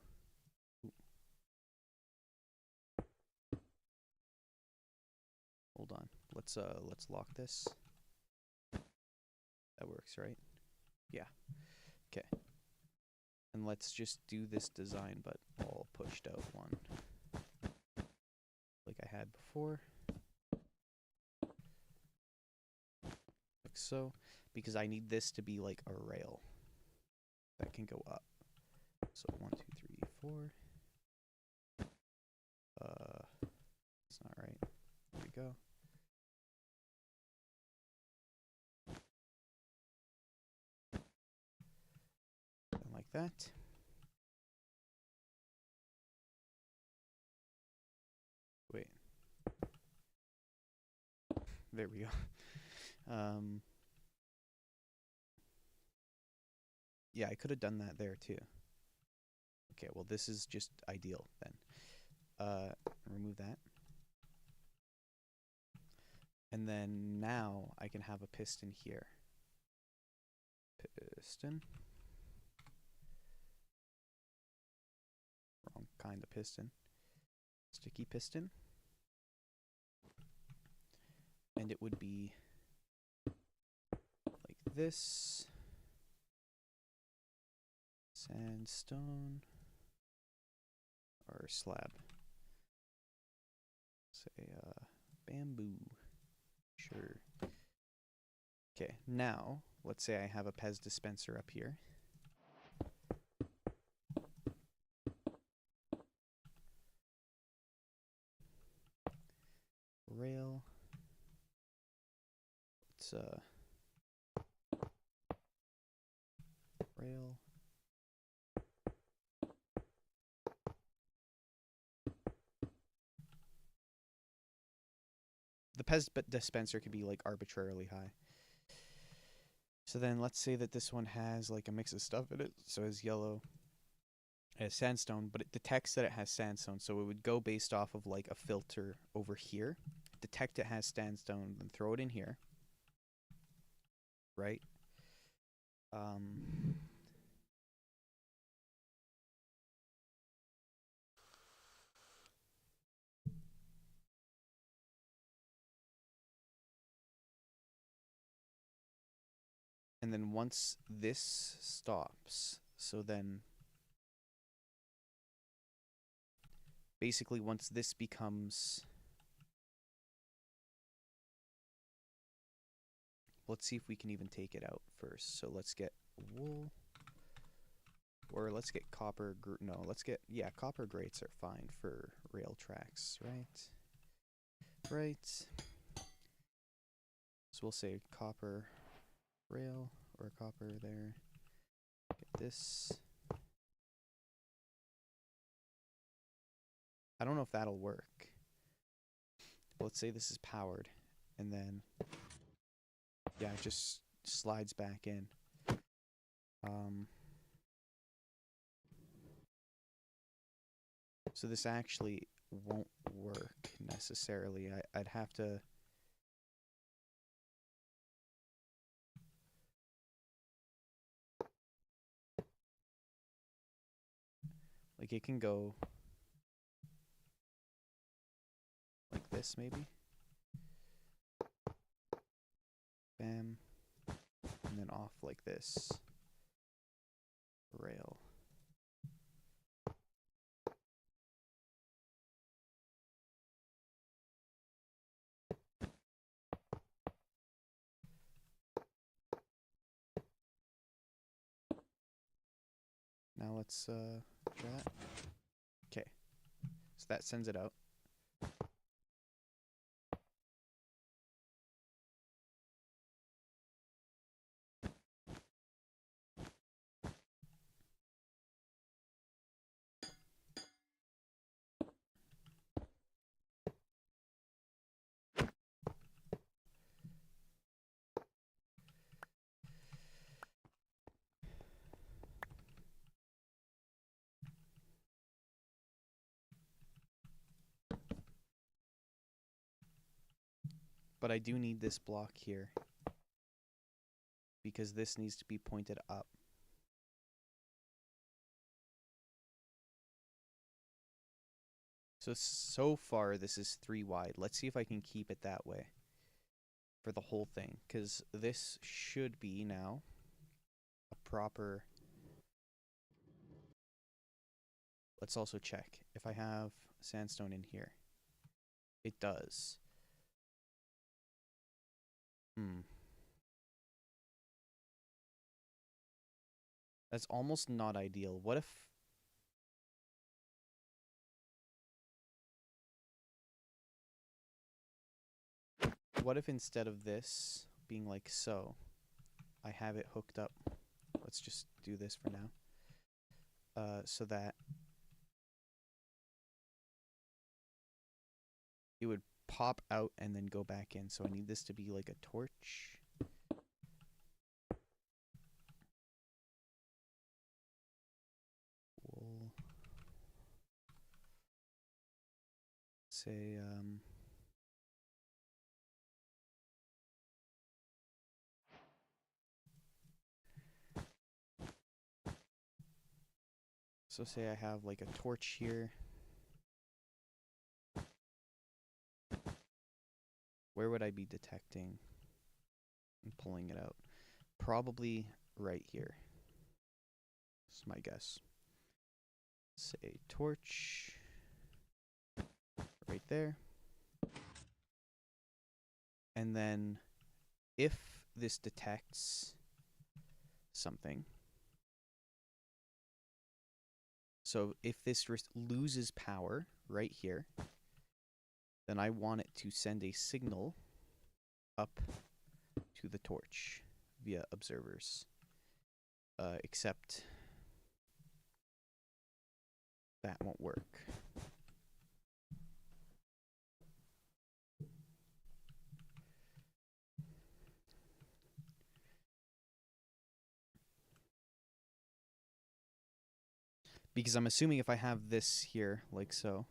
hold on, let's lock this. That works, right? Yeah. Okay. And let's just do this design, but all pushed out one. Like I had before. Like so. Because I need this to be like a rail that can go up. So 1, 2, 3, 4. It's not right. There we go. And like that. Wait. There we go. Um, yeah, I could have done that there too. Okay, well this is just ideal then. Remove that. And then now I can have a piston here. Piston. Wrong kind of piston. Sticky piston. And it would be like this. Sandstone. Or slab. Say, bamboo. Sure. Okay, now, let's say I have a Pez dispenser up here. Rail. Let's, rail. The Pez dispenser could be like arbitrarily high. So then let's say that this one has like a mix of stuff in it. So it's yellow, it has sandstone, but it detects that it has sandstone. So it would go based off of like a filter over here, detect it has sandstone, then throw it in here. Right? And then once this stops, so then basically once this becomes, let's see if we can even take it out first. So let's get wool, or let's get copper, no, let's get, yeah, copper grates are fine for rail tracks, right? Right. So we'll say copper rail, or copper there. Get this. I don't know if that'll work. Let's say this is powered, and then, yeah, it just slides back in. So this actually won't work necessarily. I'd have to... Like, it can go like this, maybe. Bam. And then off like this. Rail. Now let's try that. Okay. So that sends it out. But I do need this block here, because this needs to be pointed up. So far this is 3 wide. Let's see if I can keep it that way for the whole thing, because this should be now a proper... Let's also check if I have sandstone in here. It does. That's almost not ideal. What if instead of this being like so, I have it hooked up? Let's just do this for now. So that it would pop out and then go back in. So I need this to be like a torch. We'll say so say I have like a torch here. Where would I be detecting and pulling it out? Probably right here. That's my guess. Say torch right there. And then if this detects something, so if this loses power right here, then I want it to send a signal up to the torch via observers. Except that won't work. Because I'm assuming if I have this here, like so,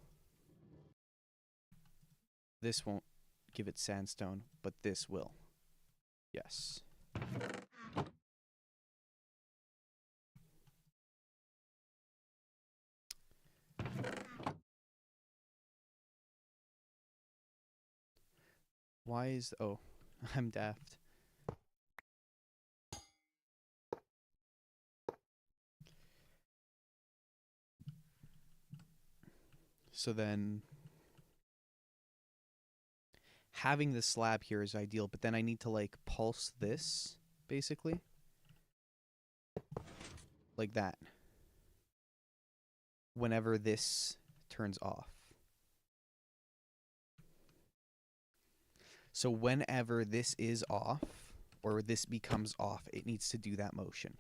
this won't give it sandstone, but this will. Yes. Why is... Oh, I'm daft. So then... having the slab here is ideal, but then I need to, like, pulse this, basically. Like that. Whenever this turns off. So whenever this is off, or this becomes off, it needs to do that motion.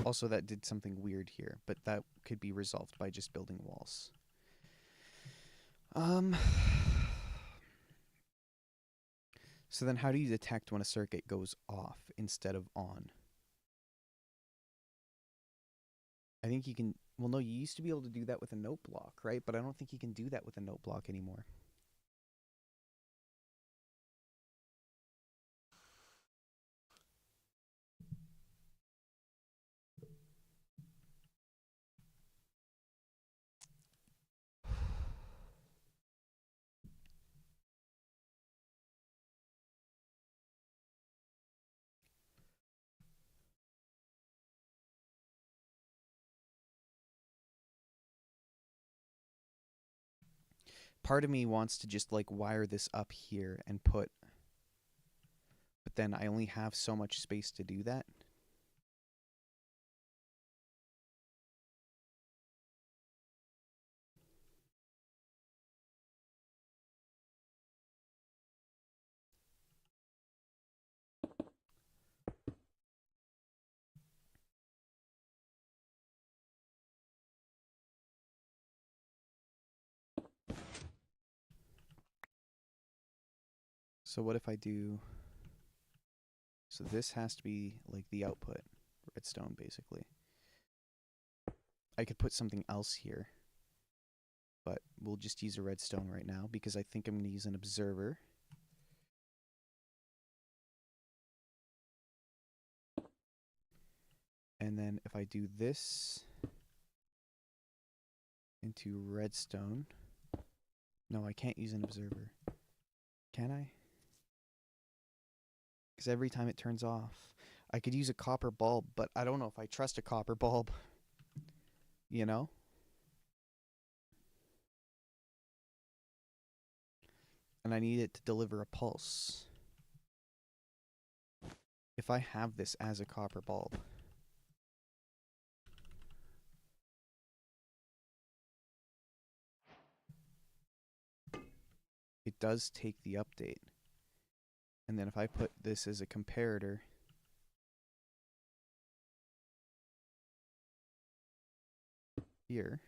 Also, that did something weird here, but that could be resolved by just building walls. So then how do you detect when a circuit goes off instead of on? I think you can... Well, no, you used to be able to do that with a note block, right? But I don't think you can do that with a note block anymore. Part of me wants to just, like, wire this up here and put... But then I only have so much space to do that. So what if I do... So this has to be, like, the output. Redstone, basically. I could put something else here. But we'll just use a redstone right now, because I think I'm going to use an observer. And then if I do this into redstone... No, I can't use an observer. Can I? Because every time it turns off, I could use a copper bulb, but I don't know if I trust a copper bulb. You know? And I need it to deliver a pulse. If I have this as a copper bulb, it does take the update. And then if I put this as a comparator, here,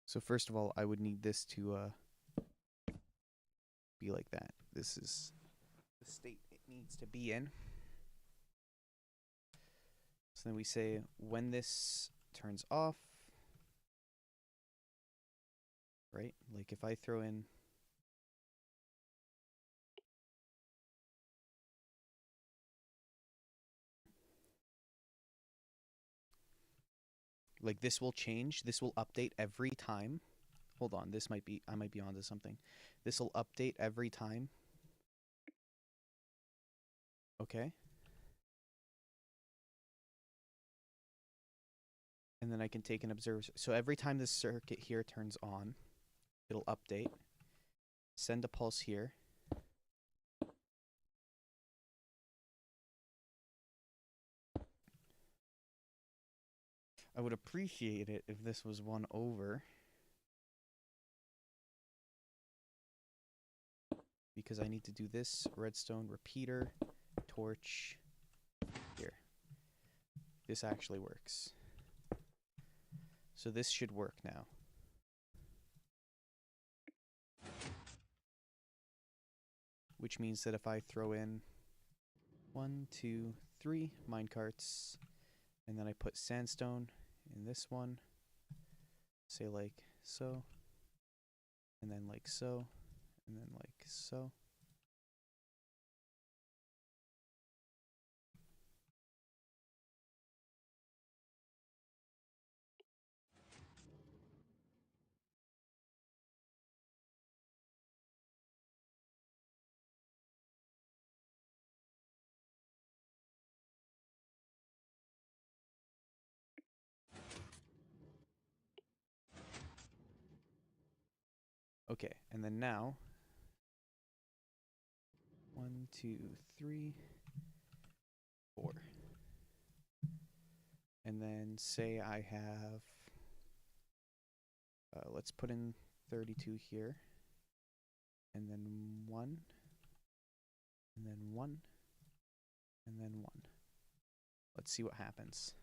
so first of all, I would need this to be like that. This is the state it needs to be in. So then we say when this turns off, right? Like if I throw in like this will change, this will update every time. Hold on, I might be onto something. This will update every time. Okay. And then I can take and observe. So every time this circuit here turns on, it'll update. Send a pulse here. I would appreciate it if this was 1 over. Because I need to do this redstone repeater, torch, here. This actually works. So this should work now. Which means that if I throw in 1, 2, 3 minecarts, and then I put sandstone in this one, say like so, and then like so, and then like so. Okay, and then now 1, 2, 3, 4. And then say I have, let's put in 32 here, and then 1, and then 1, and then 1. Let's see what happens.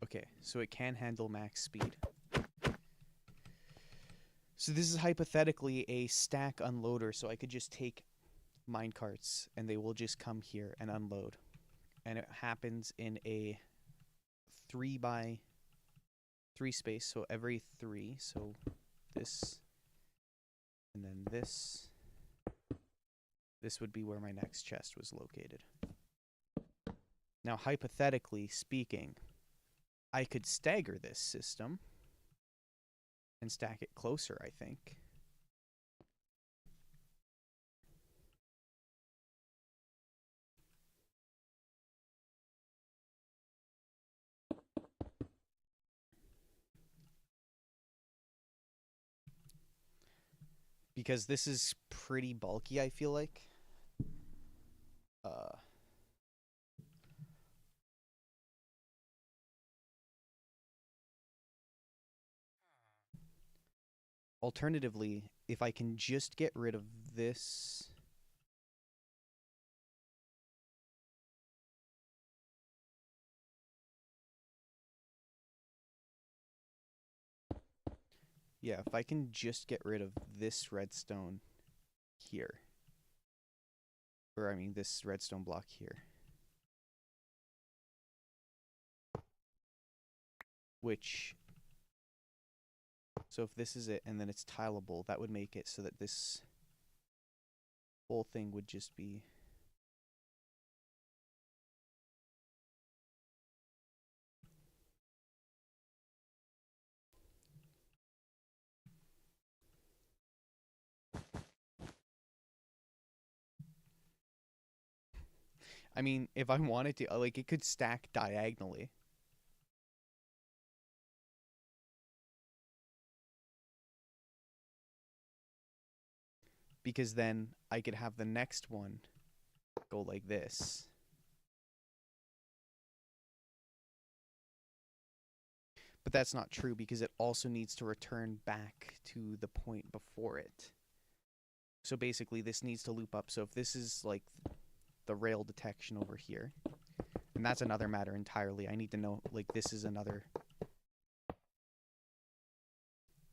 Okay, so it can handle max speed. So this is hypothetically a stack unloader, so I could just take minecarts and they will just come here and unload. And it happens in a 3 by 3 space, so every 3, so this, and then this. This would be where my next chest was located. Now, hypothetically speaking, I could stagger this system and stack it closer, I think. Because this is pretty bulky, I feel like. Alternatively, if I can just get rid of this. Yeah, if I can just get rid of this redstone here. Or, I mean, this redstone block here. Which, so if this is it and then it's tileable, that would make it so that this whole thing would just be. I mean, if I wanted to, like, it could stack diagonally. because then I could have the next one go like this. But that's not true because it also needs to return back to the point before it. So basically this needs to loop up. So if this is like the rail detection over here, and that's another matter entirely. I need to know, like, this is another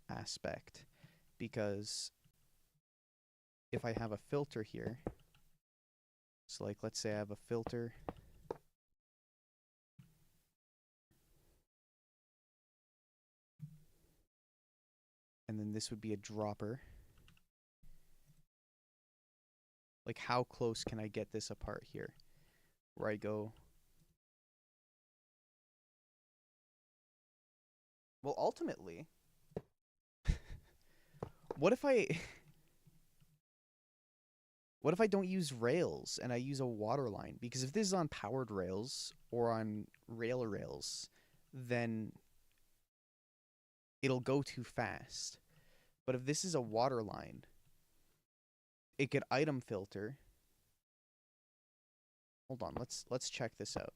aspect, because if I have a filter here, so like let's say I have a filter and then this would be a dropper. Like, how close can I get this apart here? Where I go, well, ultimately, what if I what if I don't use rails and I use a water line? Because if this is on powered rails or on rails, then it'll go too fast. But if this is a water line, it could item filter. Hold on, let's check this out.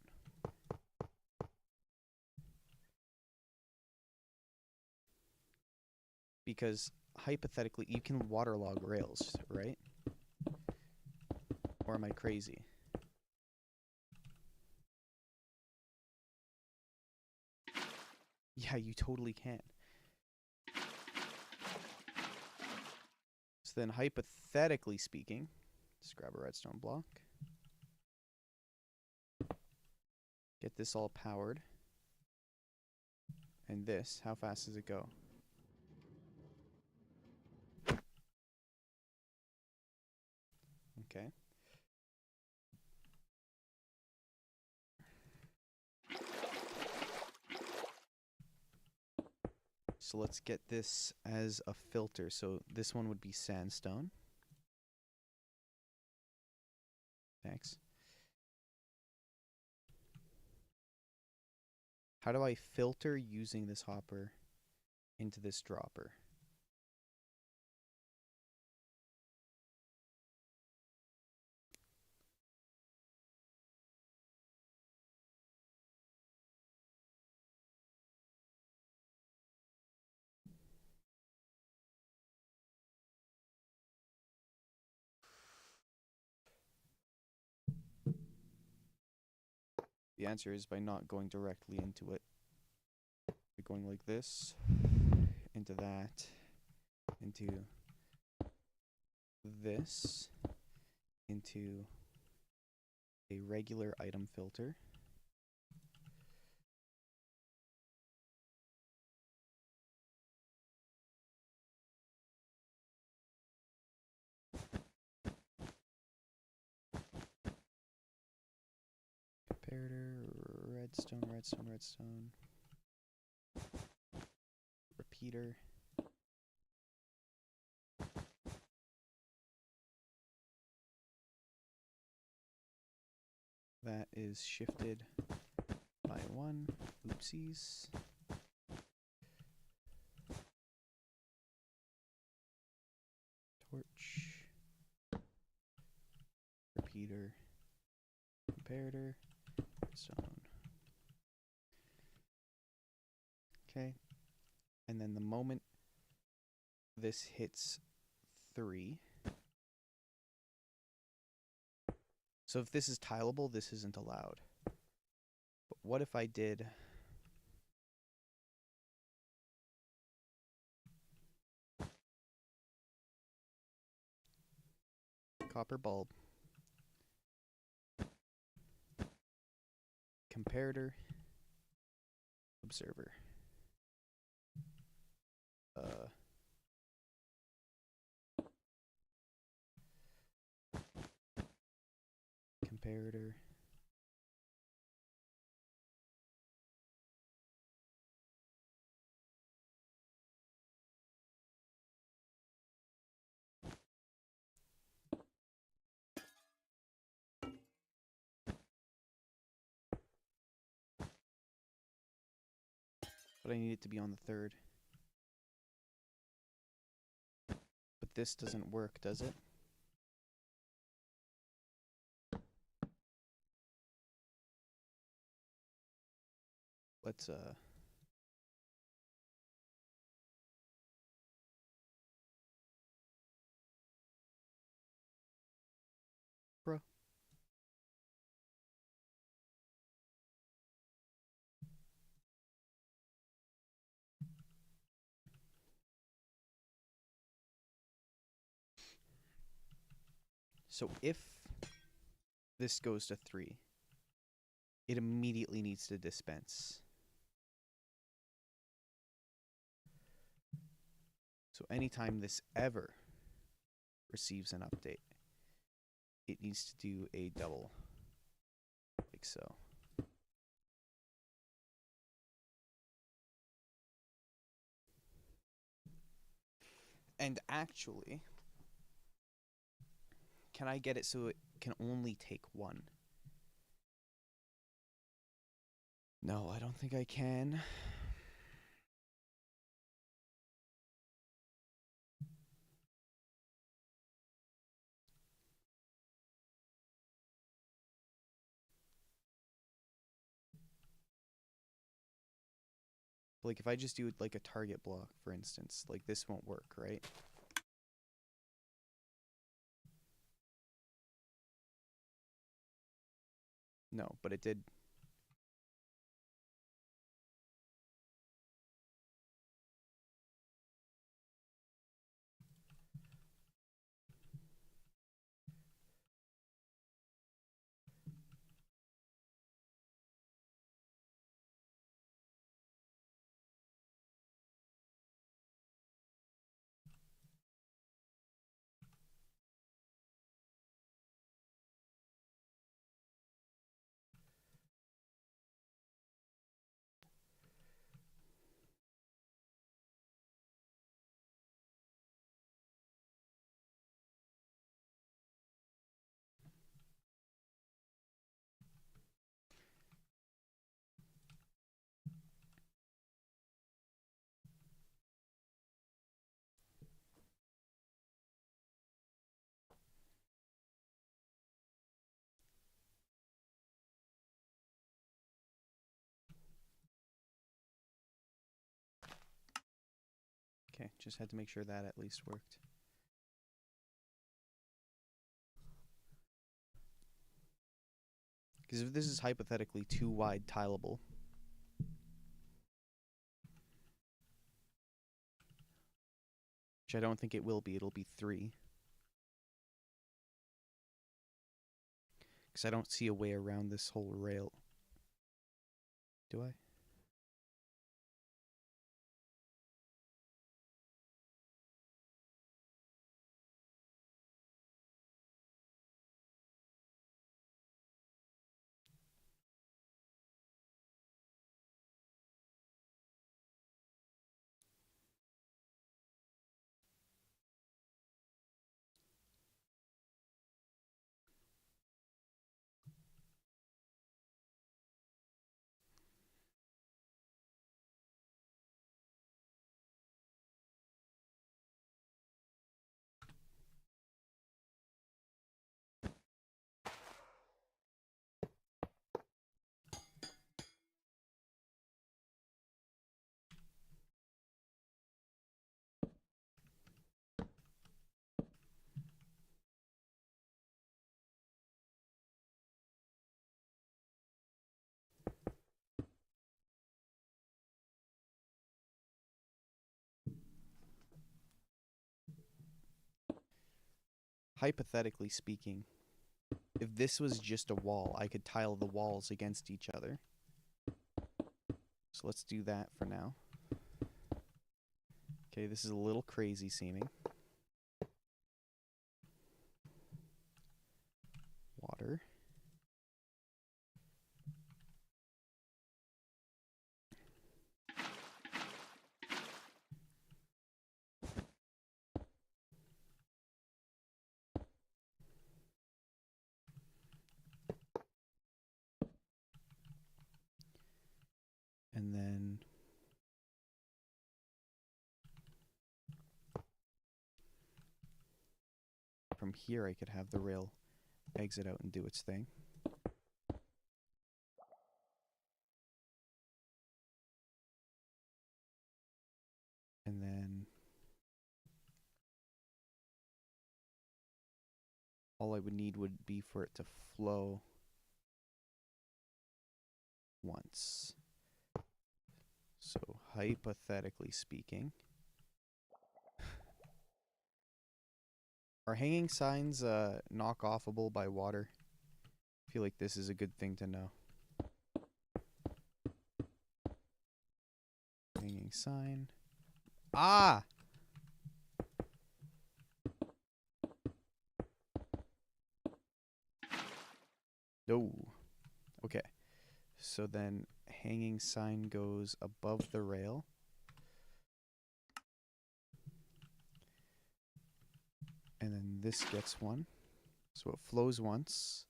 Because hypothetically, you can waterlog rails, right? Or am I crazy? Yeah, you totally can. So then, hypothetically speaking, let's grab a redstone block. Get this all powered. And this, how fast does it go? Okay. So let's get this as a filter. So this one would be sandstone. Thanks. How do I filter using this hopper into this dropper? The answer is by not going directly into it. By going like this, into that, into this, into a regular item filter. Comparator, redstone, redstone, redstone. Repeater. That is shifted by 1. Oopsies. Torch. Repeater. Comparator. Stone. Okay. And then the moment this hits 3. So if this is tileable, this isn't allowed. But what if I did copper bulb, comparator, observer. Comparator. But I need it to be on the 3rd. But this doesn't work, does it? Let's bro. So if this goes to 3, it immediately needs to dispense. So anytime this ever receives an update, it needs to do a double, like so. And actually, can I get it so it can only take 1? No, I don't think I can. Like if I just do like a target block, for instance, like this won't work, right? No, but it did. Okay, just had to make sure that at least worked. Because if this is hypothetically too wide tileable, which I don't think it will be, it'll be 3. Because I don't see a way around this whole rail. Do I? Hypothetically speaking, if this was just a wall, I could tile the walls against each other. So let's do that for now. Okay, this is a little crazy seeming. Water. And then From here, I could have the rail exit out and do its thing. And then all I would need would be for it to flow once. So hypothetically speaking, are hanging signs knock offable by water? I feel like this is a good thing to know. Hanging sign. Ah! No. Okay. So then hanging sign goes above the rail. And then this gets one. So it flows once.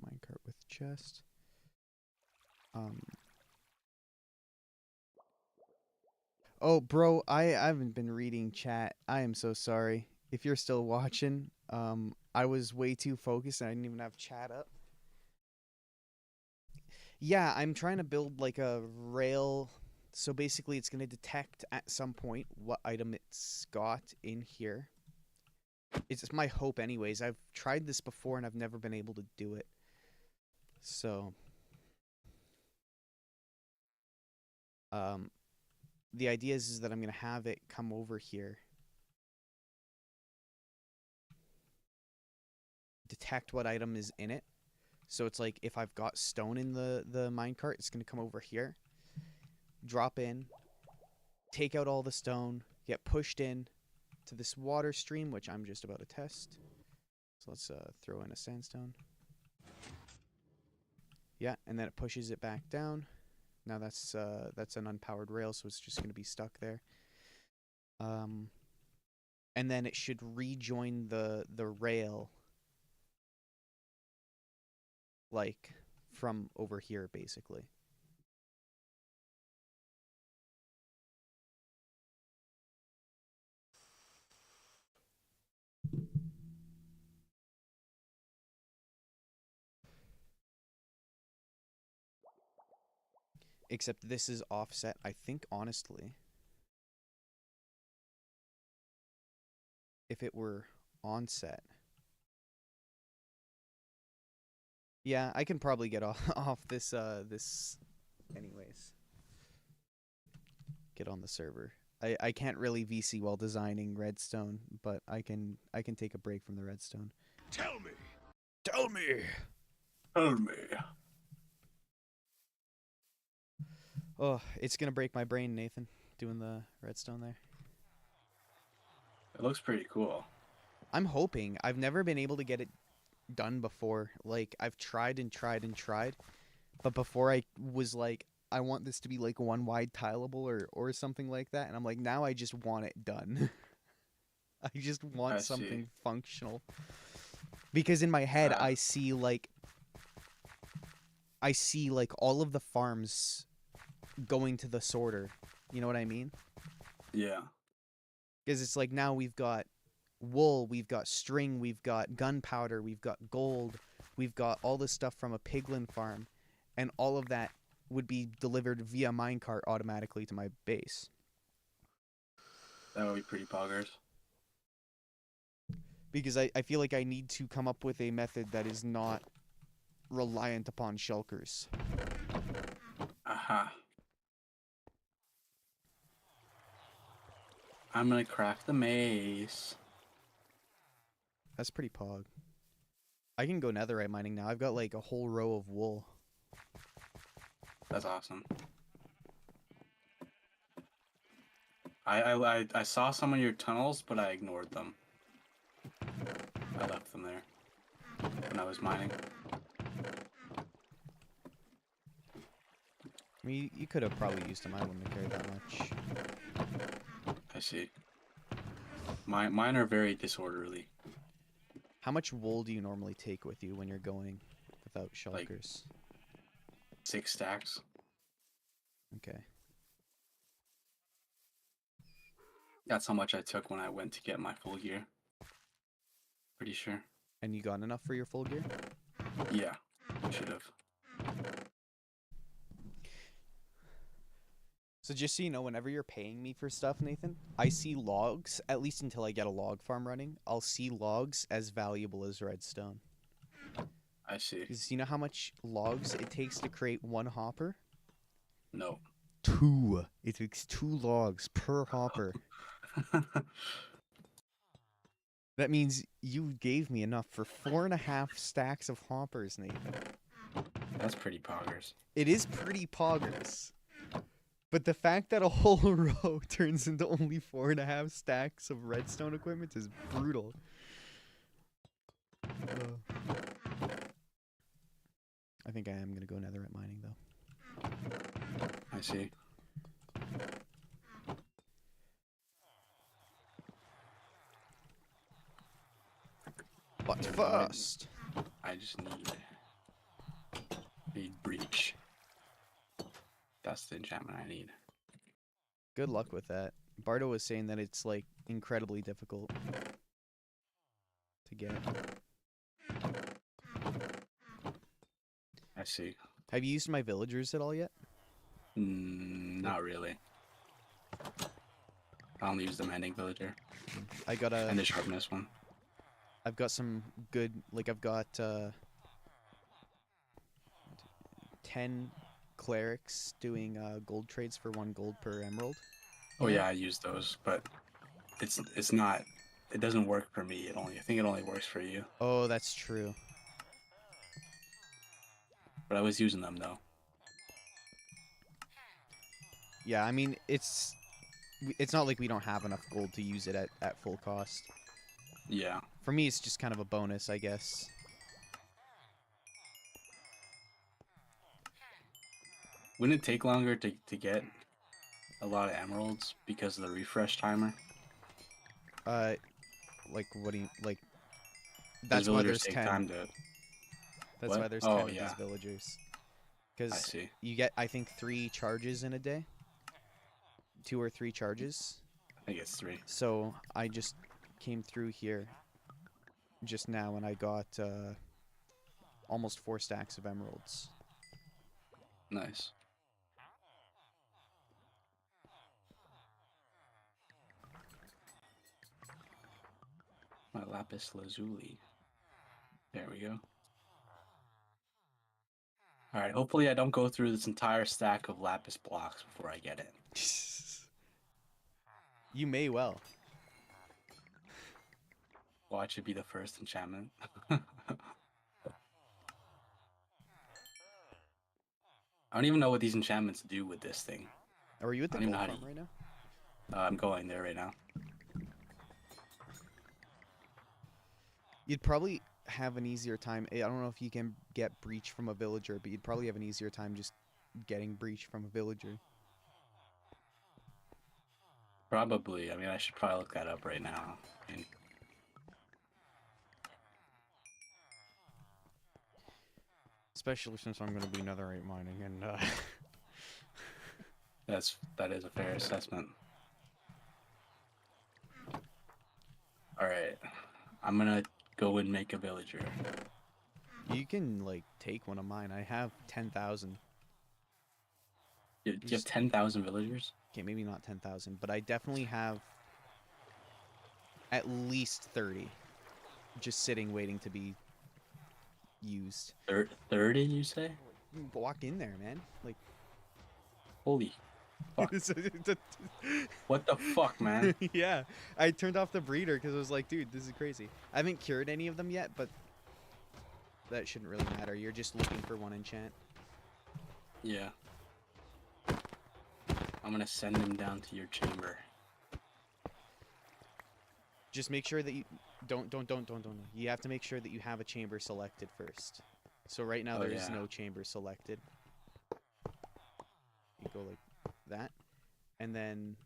Minecart with chest. Oh, bro, I haven't been reading chat. I am so sorry. If you're still watching, I was way too focused and I didn't even have chat up. Yeah, I'm trying to build like a rail. So basically, it's going to detect at some point what item it's got in here. It's my hope, anyways. I've tried this before and I've never been able to do it. So, the idea is that I'm going to have it come over here, detect what item is in it. So it's like if I've got stone in the minecart, it's going to come over here, drop in, take out all the stone, get pushed in to this water stream, which I'm just about to test. So let's throw in a sandstone. Yeah, and then it pushes it back down. Now that's an unpowered rail, so it's just going to be stuck there. And then it should rejoin the rail, like from over here, basically. Except this is offset, I think, honestly. If it were onset. Yeah, I can probably get off this this anyways. Get on the server. I can't really VC while designing redstone, but I can take a break from the redstone. Tell me. Tell me. Tell me. Oh, it's gonna break my brain, Nathan, doing the redstone there. It looks pretty cool. I'm hoping. I've never been able to get it done before. Like, I've tried and tried and tried, but before I was like, I want this to be like one wide tileable or something like that, and I'm like, now I just want it done. I just want I see. something functional. Because in my head, I see like all of the farms going to the sorter. You know what I mean? Yeah. Because it's like now we've got wool, we've got string, we've got gunpowder, we've got gold, we've got all this stuff from a piglin farm, and all of that would be delivered via minecart automatically to my base. That would be pretty poggers. Because I feel like I need to come up with a method that is not reliant upon shulkers. Aha. I'm gonna crack the mace. That's pretty pog. I can go netherite mining now. I've got like a whole row of wool. That's awesome. I saw some of your tunnels, but I ignored them. I left them there when I was mining. I mean, you could have probably used them. I wouldn't have cared that much. see. Mine are very disorderly. How much wool do you normally take with you when you're going without Like- shulkers? 6 stacks. Okay. That's how much I took when I went to get my full gear. Pretty sure. And you got enough for your full gear? Yeah, should have. So just so you know, whenever you're paying me for stuff, Nathan, I see logs, at least until I get a log farm running, I'll see logs as valuable as redstone. I see. Because you know how much logs it takes to create one hopper? No. 2. It takes 2 logs per hopper. That means you gave me enough for 4.5 stacks of hoppers, Nathan. That's pretty poggers. It is pretty poggers. But the fact that a whole row turns into only 4.5 stacks of redstone equipment is brutal. I think I am going to go netherite mining, though. I see. But first... I just need breach. That's the enchantment I need. Good luck with that. Bardo was saying that it's, like, incredibly difficult to get. I see. Have you used my villagers at all yet? Not really. I only use the mending villager I got and the sharpness one. I've got some good, like, I've got 10 clerics doing gold trades for 1 gold per emerald. Oh yeah, I use those, but it's not. It doesn't work for me. I think it only works for you. Oh, that's true. But I was using them though. Yeah, I mean, it's not like we don't have enough gold to use it at full cost. Yeah. For me, it's just kind of a bonus, I guess. Wouldn't it take longer to get a lot of emeralds because of the refresh timer? Like, what do you, like, Those that's why villagers there's take 10. time to. That's What? why there's Oh, 10 of yeah. these villagers. I Because see. you get, I think, 3 charges in a day. 2 or 3 charges. I think it's 3. So I just came through here just now and I got almost 4 stacks of emeralds. Nice. My lapis lazuli. There we go. Alright, hopefully I don't go through this entire stack of lapis blocks before I get it. You may well. Watch it be the first enchantment. I don't even know what these enchantments do with this thing. Are you at the I don't even gold know how farm to- right now? I'm going there right now. You'd probably have an easier time. I don't know if you can get breach from a villager, but you'd probably have an easier time just getting breach from a villager. Probably. I mean, I should probably look that up right now. And Especially since I'm going to be netherite mining and that is a fair assessment. Alright. I'm gonna go and make a villager. you can like take one of mine. I have 10,000. Do you have 10,000 villagers? Okay, maybe not 10,000, but I definitely have at least 30 just sitting waiting to be used. 30, you say? Walk in there, man. Like Holy fuck. What the fuck, man? Yeah, I turned off the breeder because I was like, dude, this is crazy. I haven't cured any of them yet, but that shouldn't really matter. You're just looking for 1 enchant. Yeah. I'm gonna send him down to your chamber. Just make sure that you don't. You have to make sure that you have a chamber selected first. So right now Oh, there is yeah. no chamber selected. You go like that, and then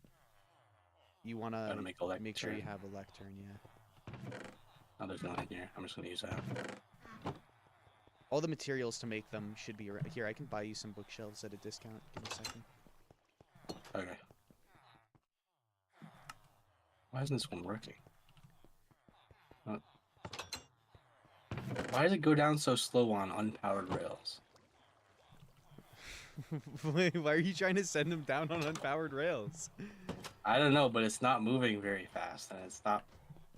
You want Gotta to make a lectern. make sure you have a lectern, yeah. Oh, there's none here. I'm just gonna use that. All the materials to make them should be here. I can buy you some bookshelves at a discount. Give me a second. Okay. Why isn't this one working? Why does it go down so slow on unpowered rails? Why are you trying to send them down on unpowered rails? I don't know, but it's not moving very fast, and it's not.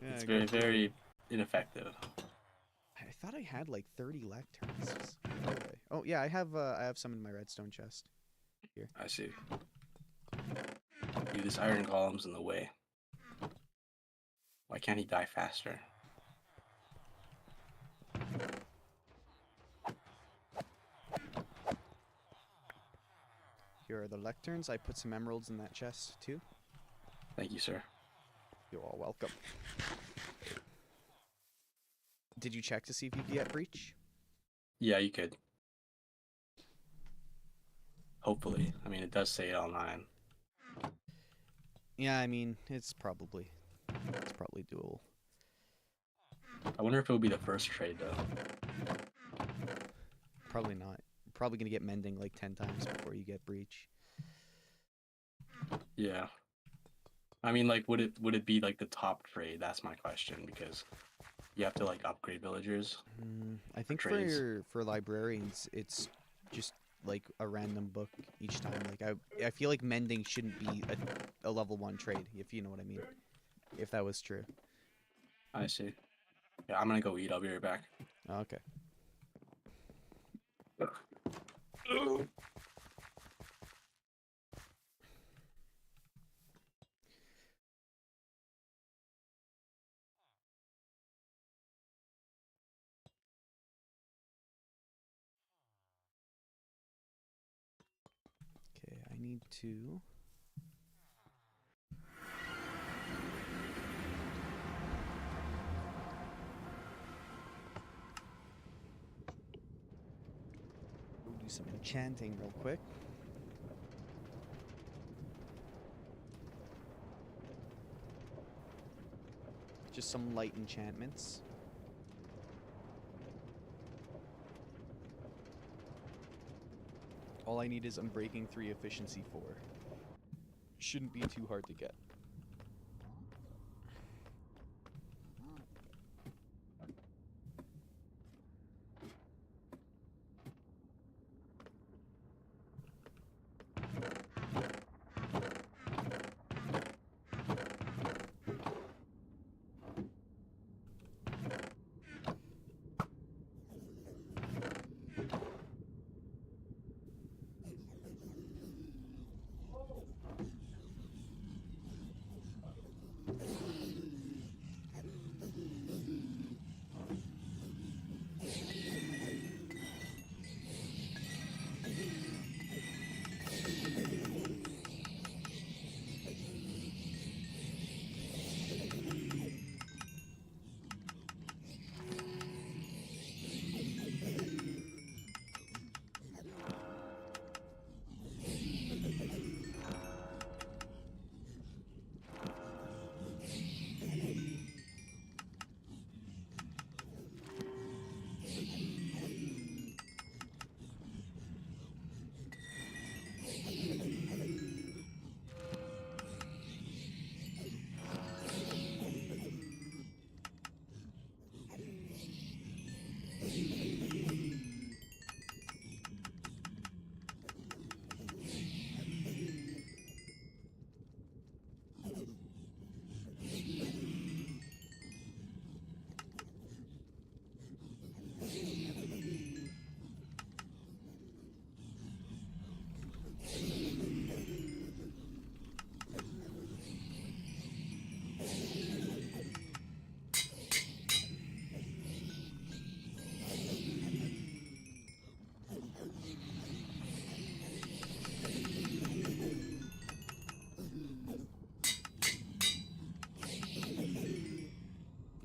Yeah, It's I very, got you. very ineffective. I thought I had like 30 lecterns. No way. Oh yeah, I have some in my redstone chest. Here. I see. Dude, this iron golem's in the way. Why can't he die faster? Here are the lecterns. I put some emeralds in that chest too. Thank you, sir. You're all welcome. Did you check to see if you could get breach? Yeah, you could. Hopefully. I mean, it does say L9. Yeah, I mean, it's probably doable. I wonder if it would be the first trade, though. Probably not. You're probably gonna get mending like 10 times before you get breach. Yeah. I mean, like, would it be like the top trade? That's my question, because you have to like upgrade villagers. I think trades. for librarians, it's just like a random book each time. Like I feel like mending shouldn't be a level 1 trade, if you know what I mean. If that was true. I see. Yeah, I'm gonna go eat. I'll be right back. Okay. Okay, I need to. Go do some enchanting real quick. Just some light enchantments. All I need is Unbreaking 3 Efficiency 4. Shouldn't be too hard to get.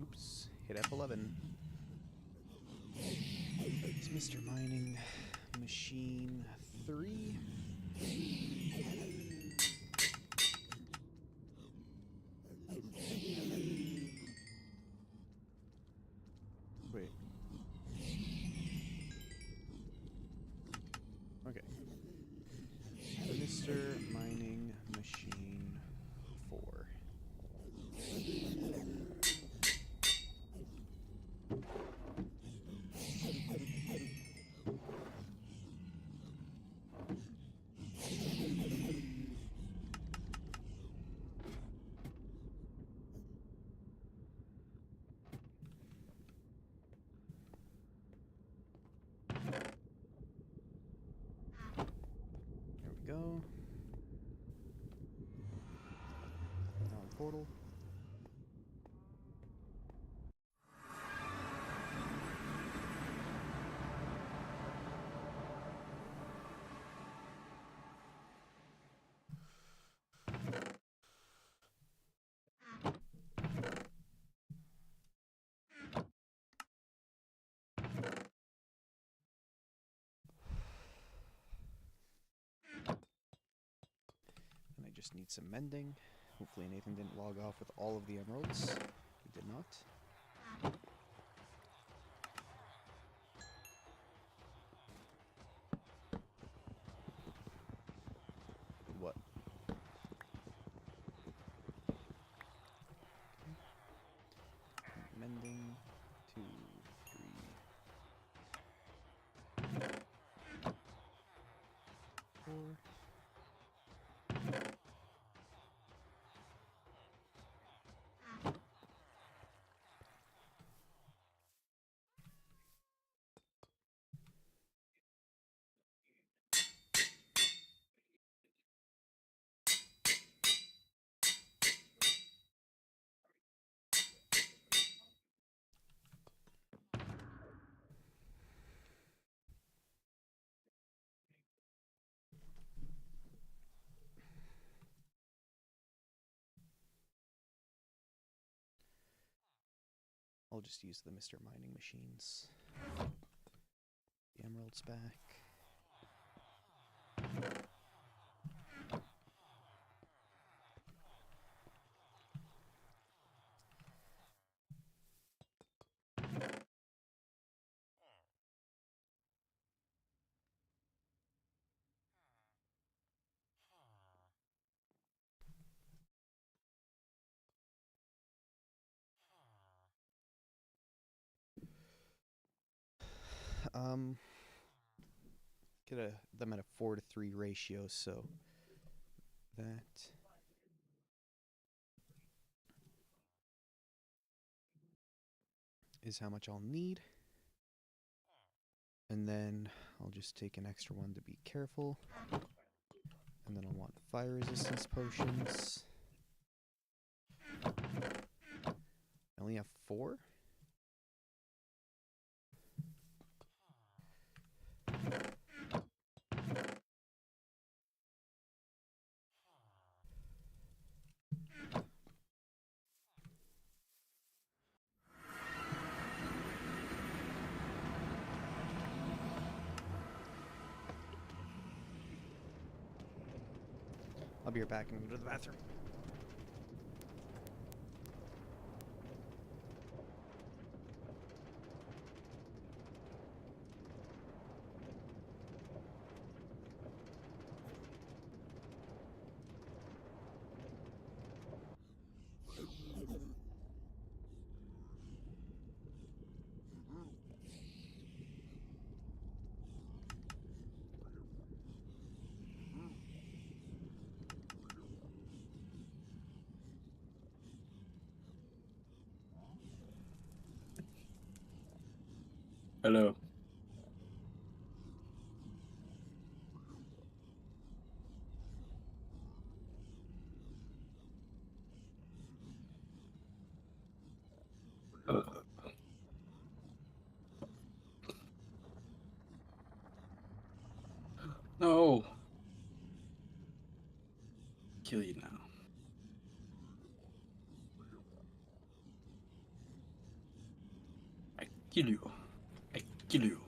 Oops, hit F11. It's Mr. Mining Machine 3. portal. And I just need some mending. Hopefully Nathan didn't log off with all of the emeralds. He did not. What? Mending. 2, 3, 4. I'll just use the Mr. Mining machines. The emeralds back. Get them at a 4-to-3 ratio, so that is how much I'll need. And then I'll just take an extra one to be careful. And then I'll want fire resistance potions. I only have 4? I'll be right back and go to the bathroom. Hello. No. Kill you now. I kill you. I kill you.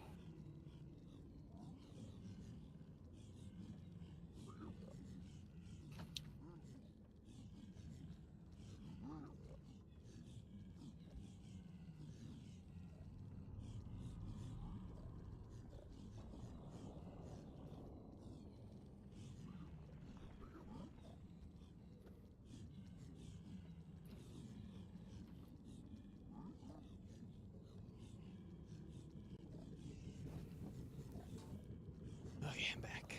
Okay, I'm back.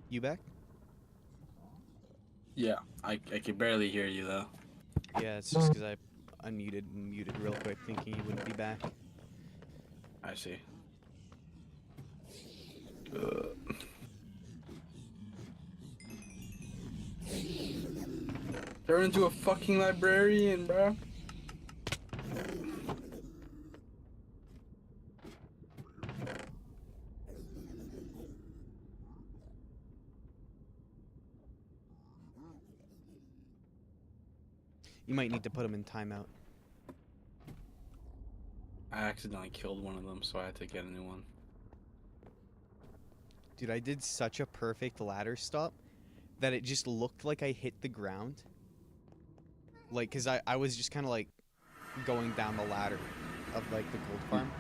You back? Yeah, I can barely hear you though. Yeah, it's just because I unmuted and muted real quick thinking you wouldn't be back. I see. Turn into a fucking librarian, bro. You might need to put him in timeout. I accidentally killed one of them, so I had to get a new one. Dude, I did such a perfect ladder stop that it just looked like I hit the ground. Like, because I was just kind of like going down the ladder of like the gold farm,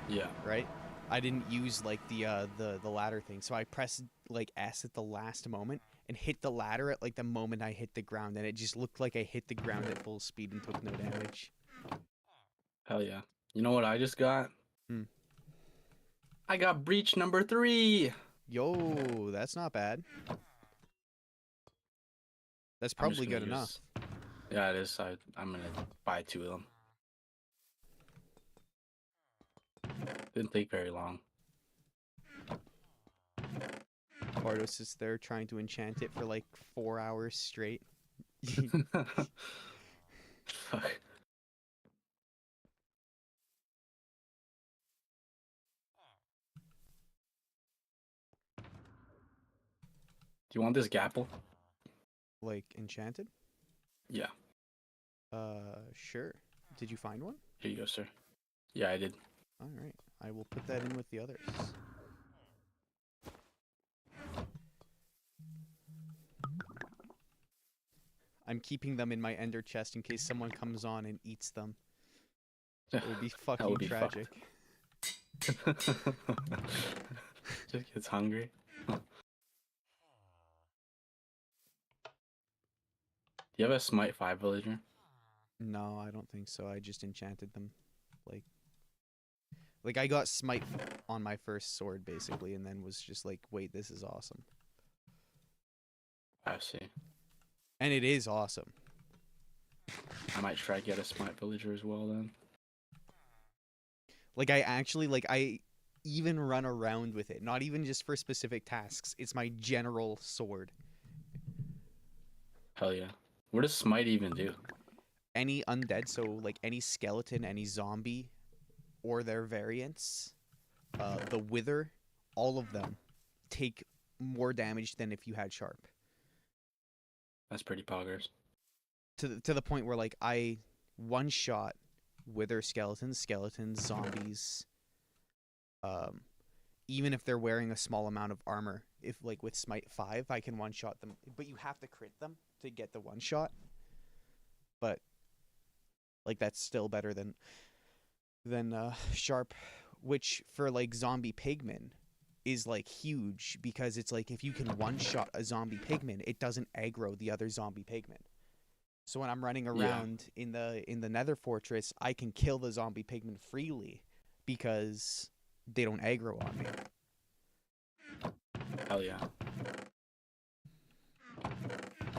Yeah. right? I didn't use like the ladder thing, so I pressed like S at the last moment and hit the ladder at like the moment I hit the ground, and it just looked like I hit the ground at full speed and took no damage. Hell yeah. You know what I just got? Hmm. I got breach number 3. Yo, that's not bad. That's I'm just probably gonna good enough. Yeah, it is. I'm gonna buy 2 of them. Didn't take very long. Bardos is there trying to enchant it for like 4 hours straight. Fuck. Do you want this gapple? Like enchanted? Yeah. Sure. Did you find one? Here you go, sir. Yeah, I did. All right. I will put that in with the others. I'm keeping them in my ender chest in case someone comes on and eats them. It would be fucking would be tragic. Just gets hungry. Do you have a Smite 5 villager? No, I don't think so. I just enchanted them. Like I got smite on my first sword basically, and then was just like, wait, this is awesome. I see. And it is awesome. I might try to get a Smite villager as well then. Like I even run around with it, not even just for specific tasks. It's my general sword. Hell yeah. What does Smite even do? Any undead, so like any skeleton, any zombie, or their variants, the wither, all of them take more damage than if you had sharp. That's pretty poggers. To the point where like I one shot wither skeletons, zombies, even if they're wearing a small amount of armor. If like with Smite 5, I can one shot them, but you have to crit them to get the one shot. But like that's still better than sharp, which for like zombie pigmen is like huge, because it's like if you can one shot a zombie pigman, it doesn't aggro the other zombie pigman. So when I'm running around in the Nether Fortress, I can kill the zombie pigmen freely because they don't aggro on me. Hell yeah.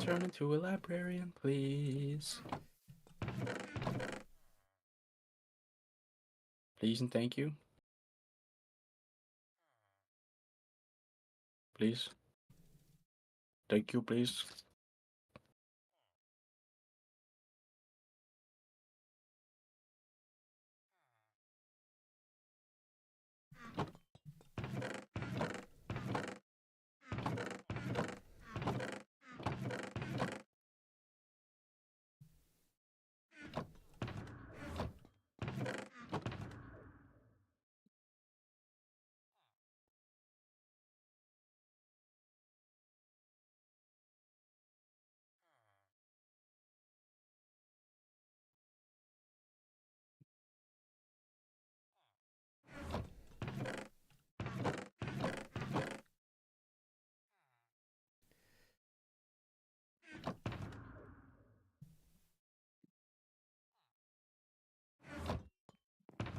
Turn into a librarian, please. Please and thank you. Please. Thank you, please.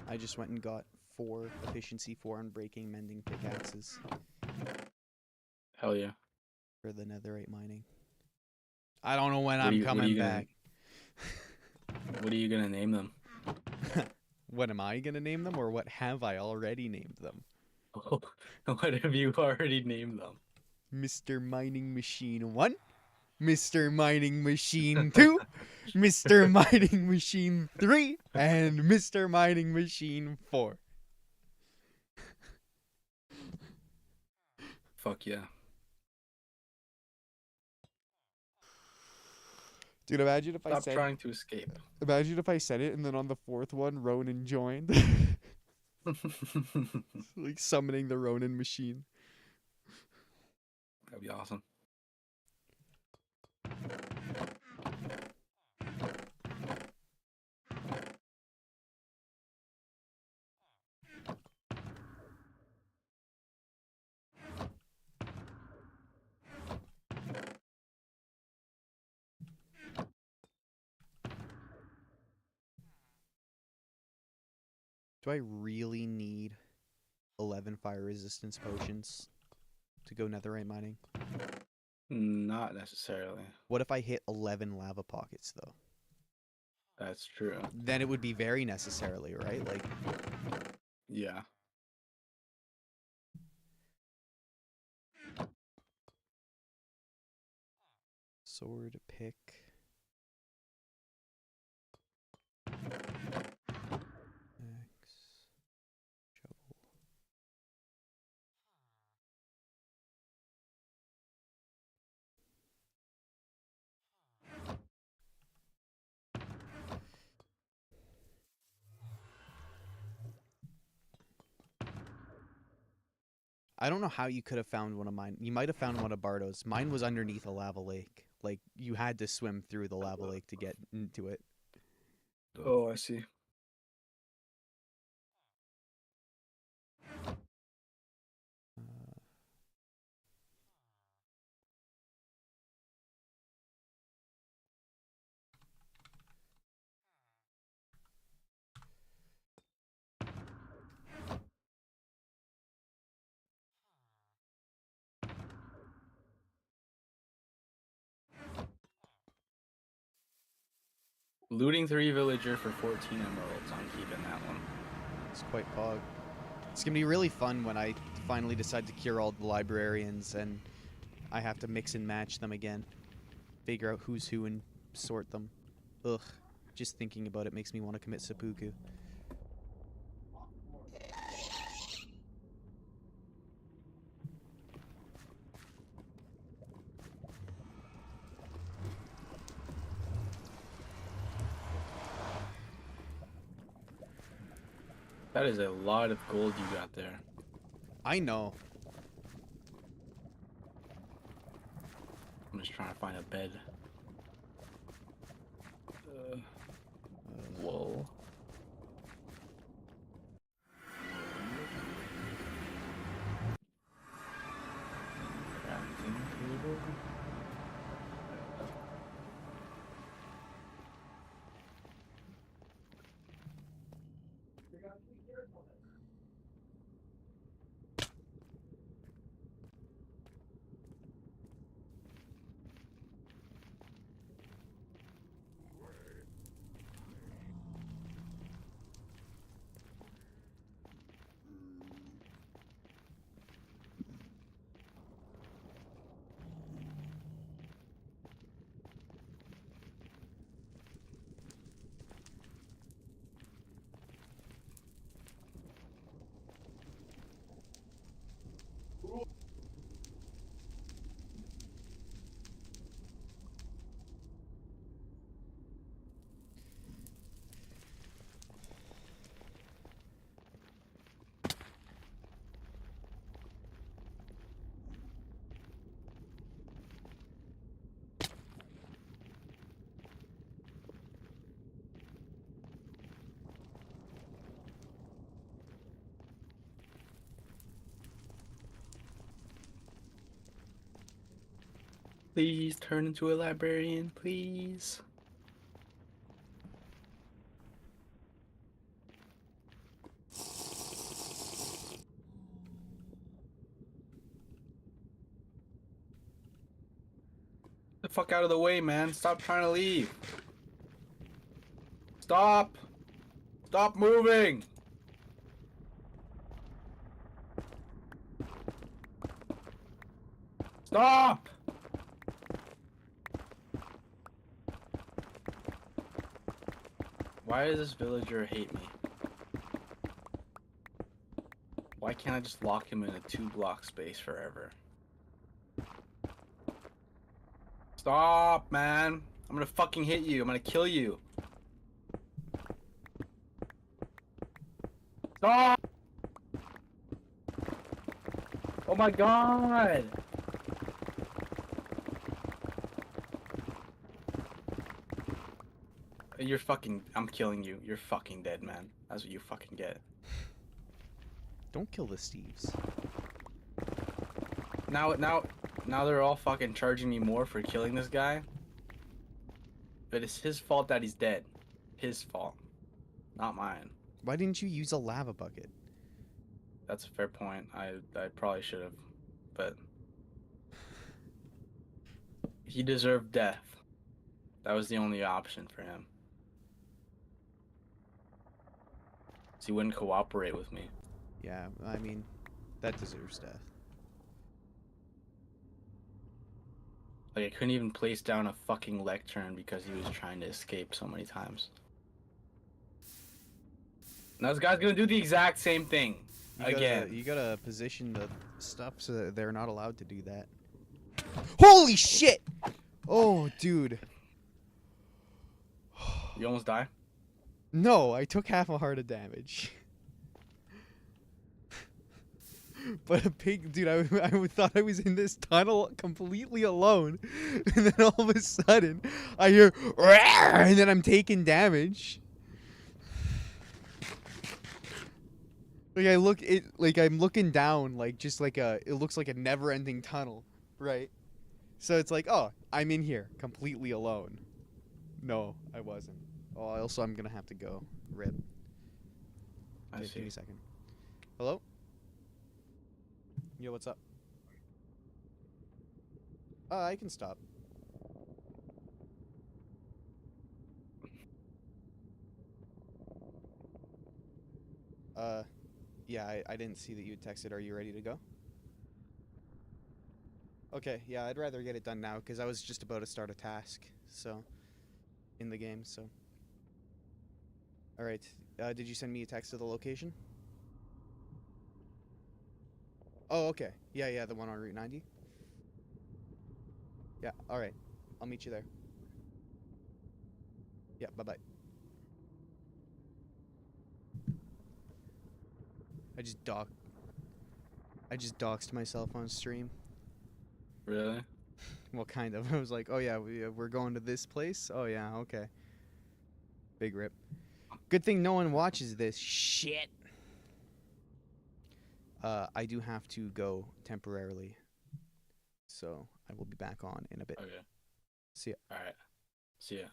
I just went and got 4 efficiency 4 on breaking mending pickaxes Hell yeah. for the netherite mining. I don't know when What I'm are you coming gonna- back. What are you gonna name them? What am I gonna name them, or what have I already named them? Oh, what have you already named them? Mr. Mining Machine 1, Mr. Mining Machine 2, Mr. Mining Machine 3, and Mr. Mining Machine 4. Fuck yeah. Dude, imagine if I Stop said trying to escape. imagine if I said it and then on the fourth one Ronan joined. Like summoning the Ronin machine. That'd be awesome. Do I really need 11 fire resistance potions to go netherite mining? Not necessarily. What if I hit 11 lava pockets though? That's true. Then it would be very necessarily, right? Like, Yeah. sword, pick. Axe, shovel. I don't know how you could have found one of mine. You might have found one of Bardo's. Mine was underneath a lava lake. Like, you had to swim through the lava lake to get into it. Oh, I see. Uh, Looting 3 villager for 14 emeralds. I'm keeping that one. it's quite pog. It's gonna be really fun when I finally decide to cure all the librarians and I have to mix and match them again. Figure out who's who and sort them. Ugh. Just thinking about it makes me want to commit seppuku. That is a lot of gold you got there. I know. I'm just trying to find a bed. Whoa. Crafting table. Please turn into a librarian, please. The fuck out of the way, man. Stop trying to leave. Stop. Stop moving. Stop. Why does this villager hate me? Why can't I just lock him in a 2-block space forever? Stop, man! I'm gonna fucking hit you. I'm gonna kill you. Stop! Oh my god! You're fucking. I'm killing you. You're fucking dead, man. That's what you fucking get. Don't kill the Steves. Now they're all fucking charging me more for killing this guy. But it's his fault that he's dead. His fault, not mine. Why didn't you use a lava bucket? That's a fair point. I probably should have, but he deserved death. That was the only option for him. So he wouldn't cooperate with me. Yeah, I mean, that deserves death. Like, I couldn't even place down a fucking lectern because he was trying to escape so many times. Now this guy's gonna do the exact same thing. Again. You gotta position the stuff so that they're not allowed to do that. Holy shit! Oh, dude. You almost die? No, I took half a heart of damage. But a pig, dude, I thought I was in this tunnel completely alone. And then all of a sudden, I hear, "Rawr!" And then I'm taking damage. Like I'm looking down, like just like it looks like a never-ending tunnel, right? So it's like, oh, I'm in here completely alone. No, I wasn't. Oh, also I'm gonna have to go. Rip. I Okay, see. give me a second. Hello? Yo, what's up? I can stop. Yeah, I didn't see that you texted. Are you ready to go? Okay, yeah, I'd rather get it done now because I was just about to start a task, so, in the game, so. Alright, did you send me a text of the location? Oh, okay. Yeah, the one on Route 90? Yeah, alright. I'll meet you there. Yeah, bye-bye. I just doxed myself on stream. Really? Well, kind of. I was like, oh yeah, we're going to this place? Oh yeah, okay. Big rip. Good thing no one watches this shit. I do have to go temporarily. So I will be back on in a bit. Okay. See ya. Alright. See ya.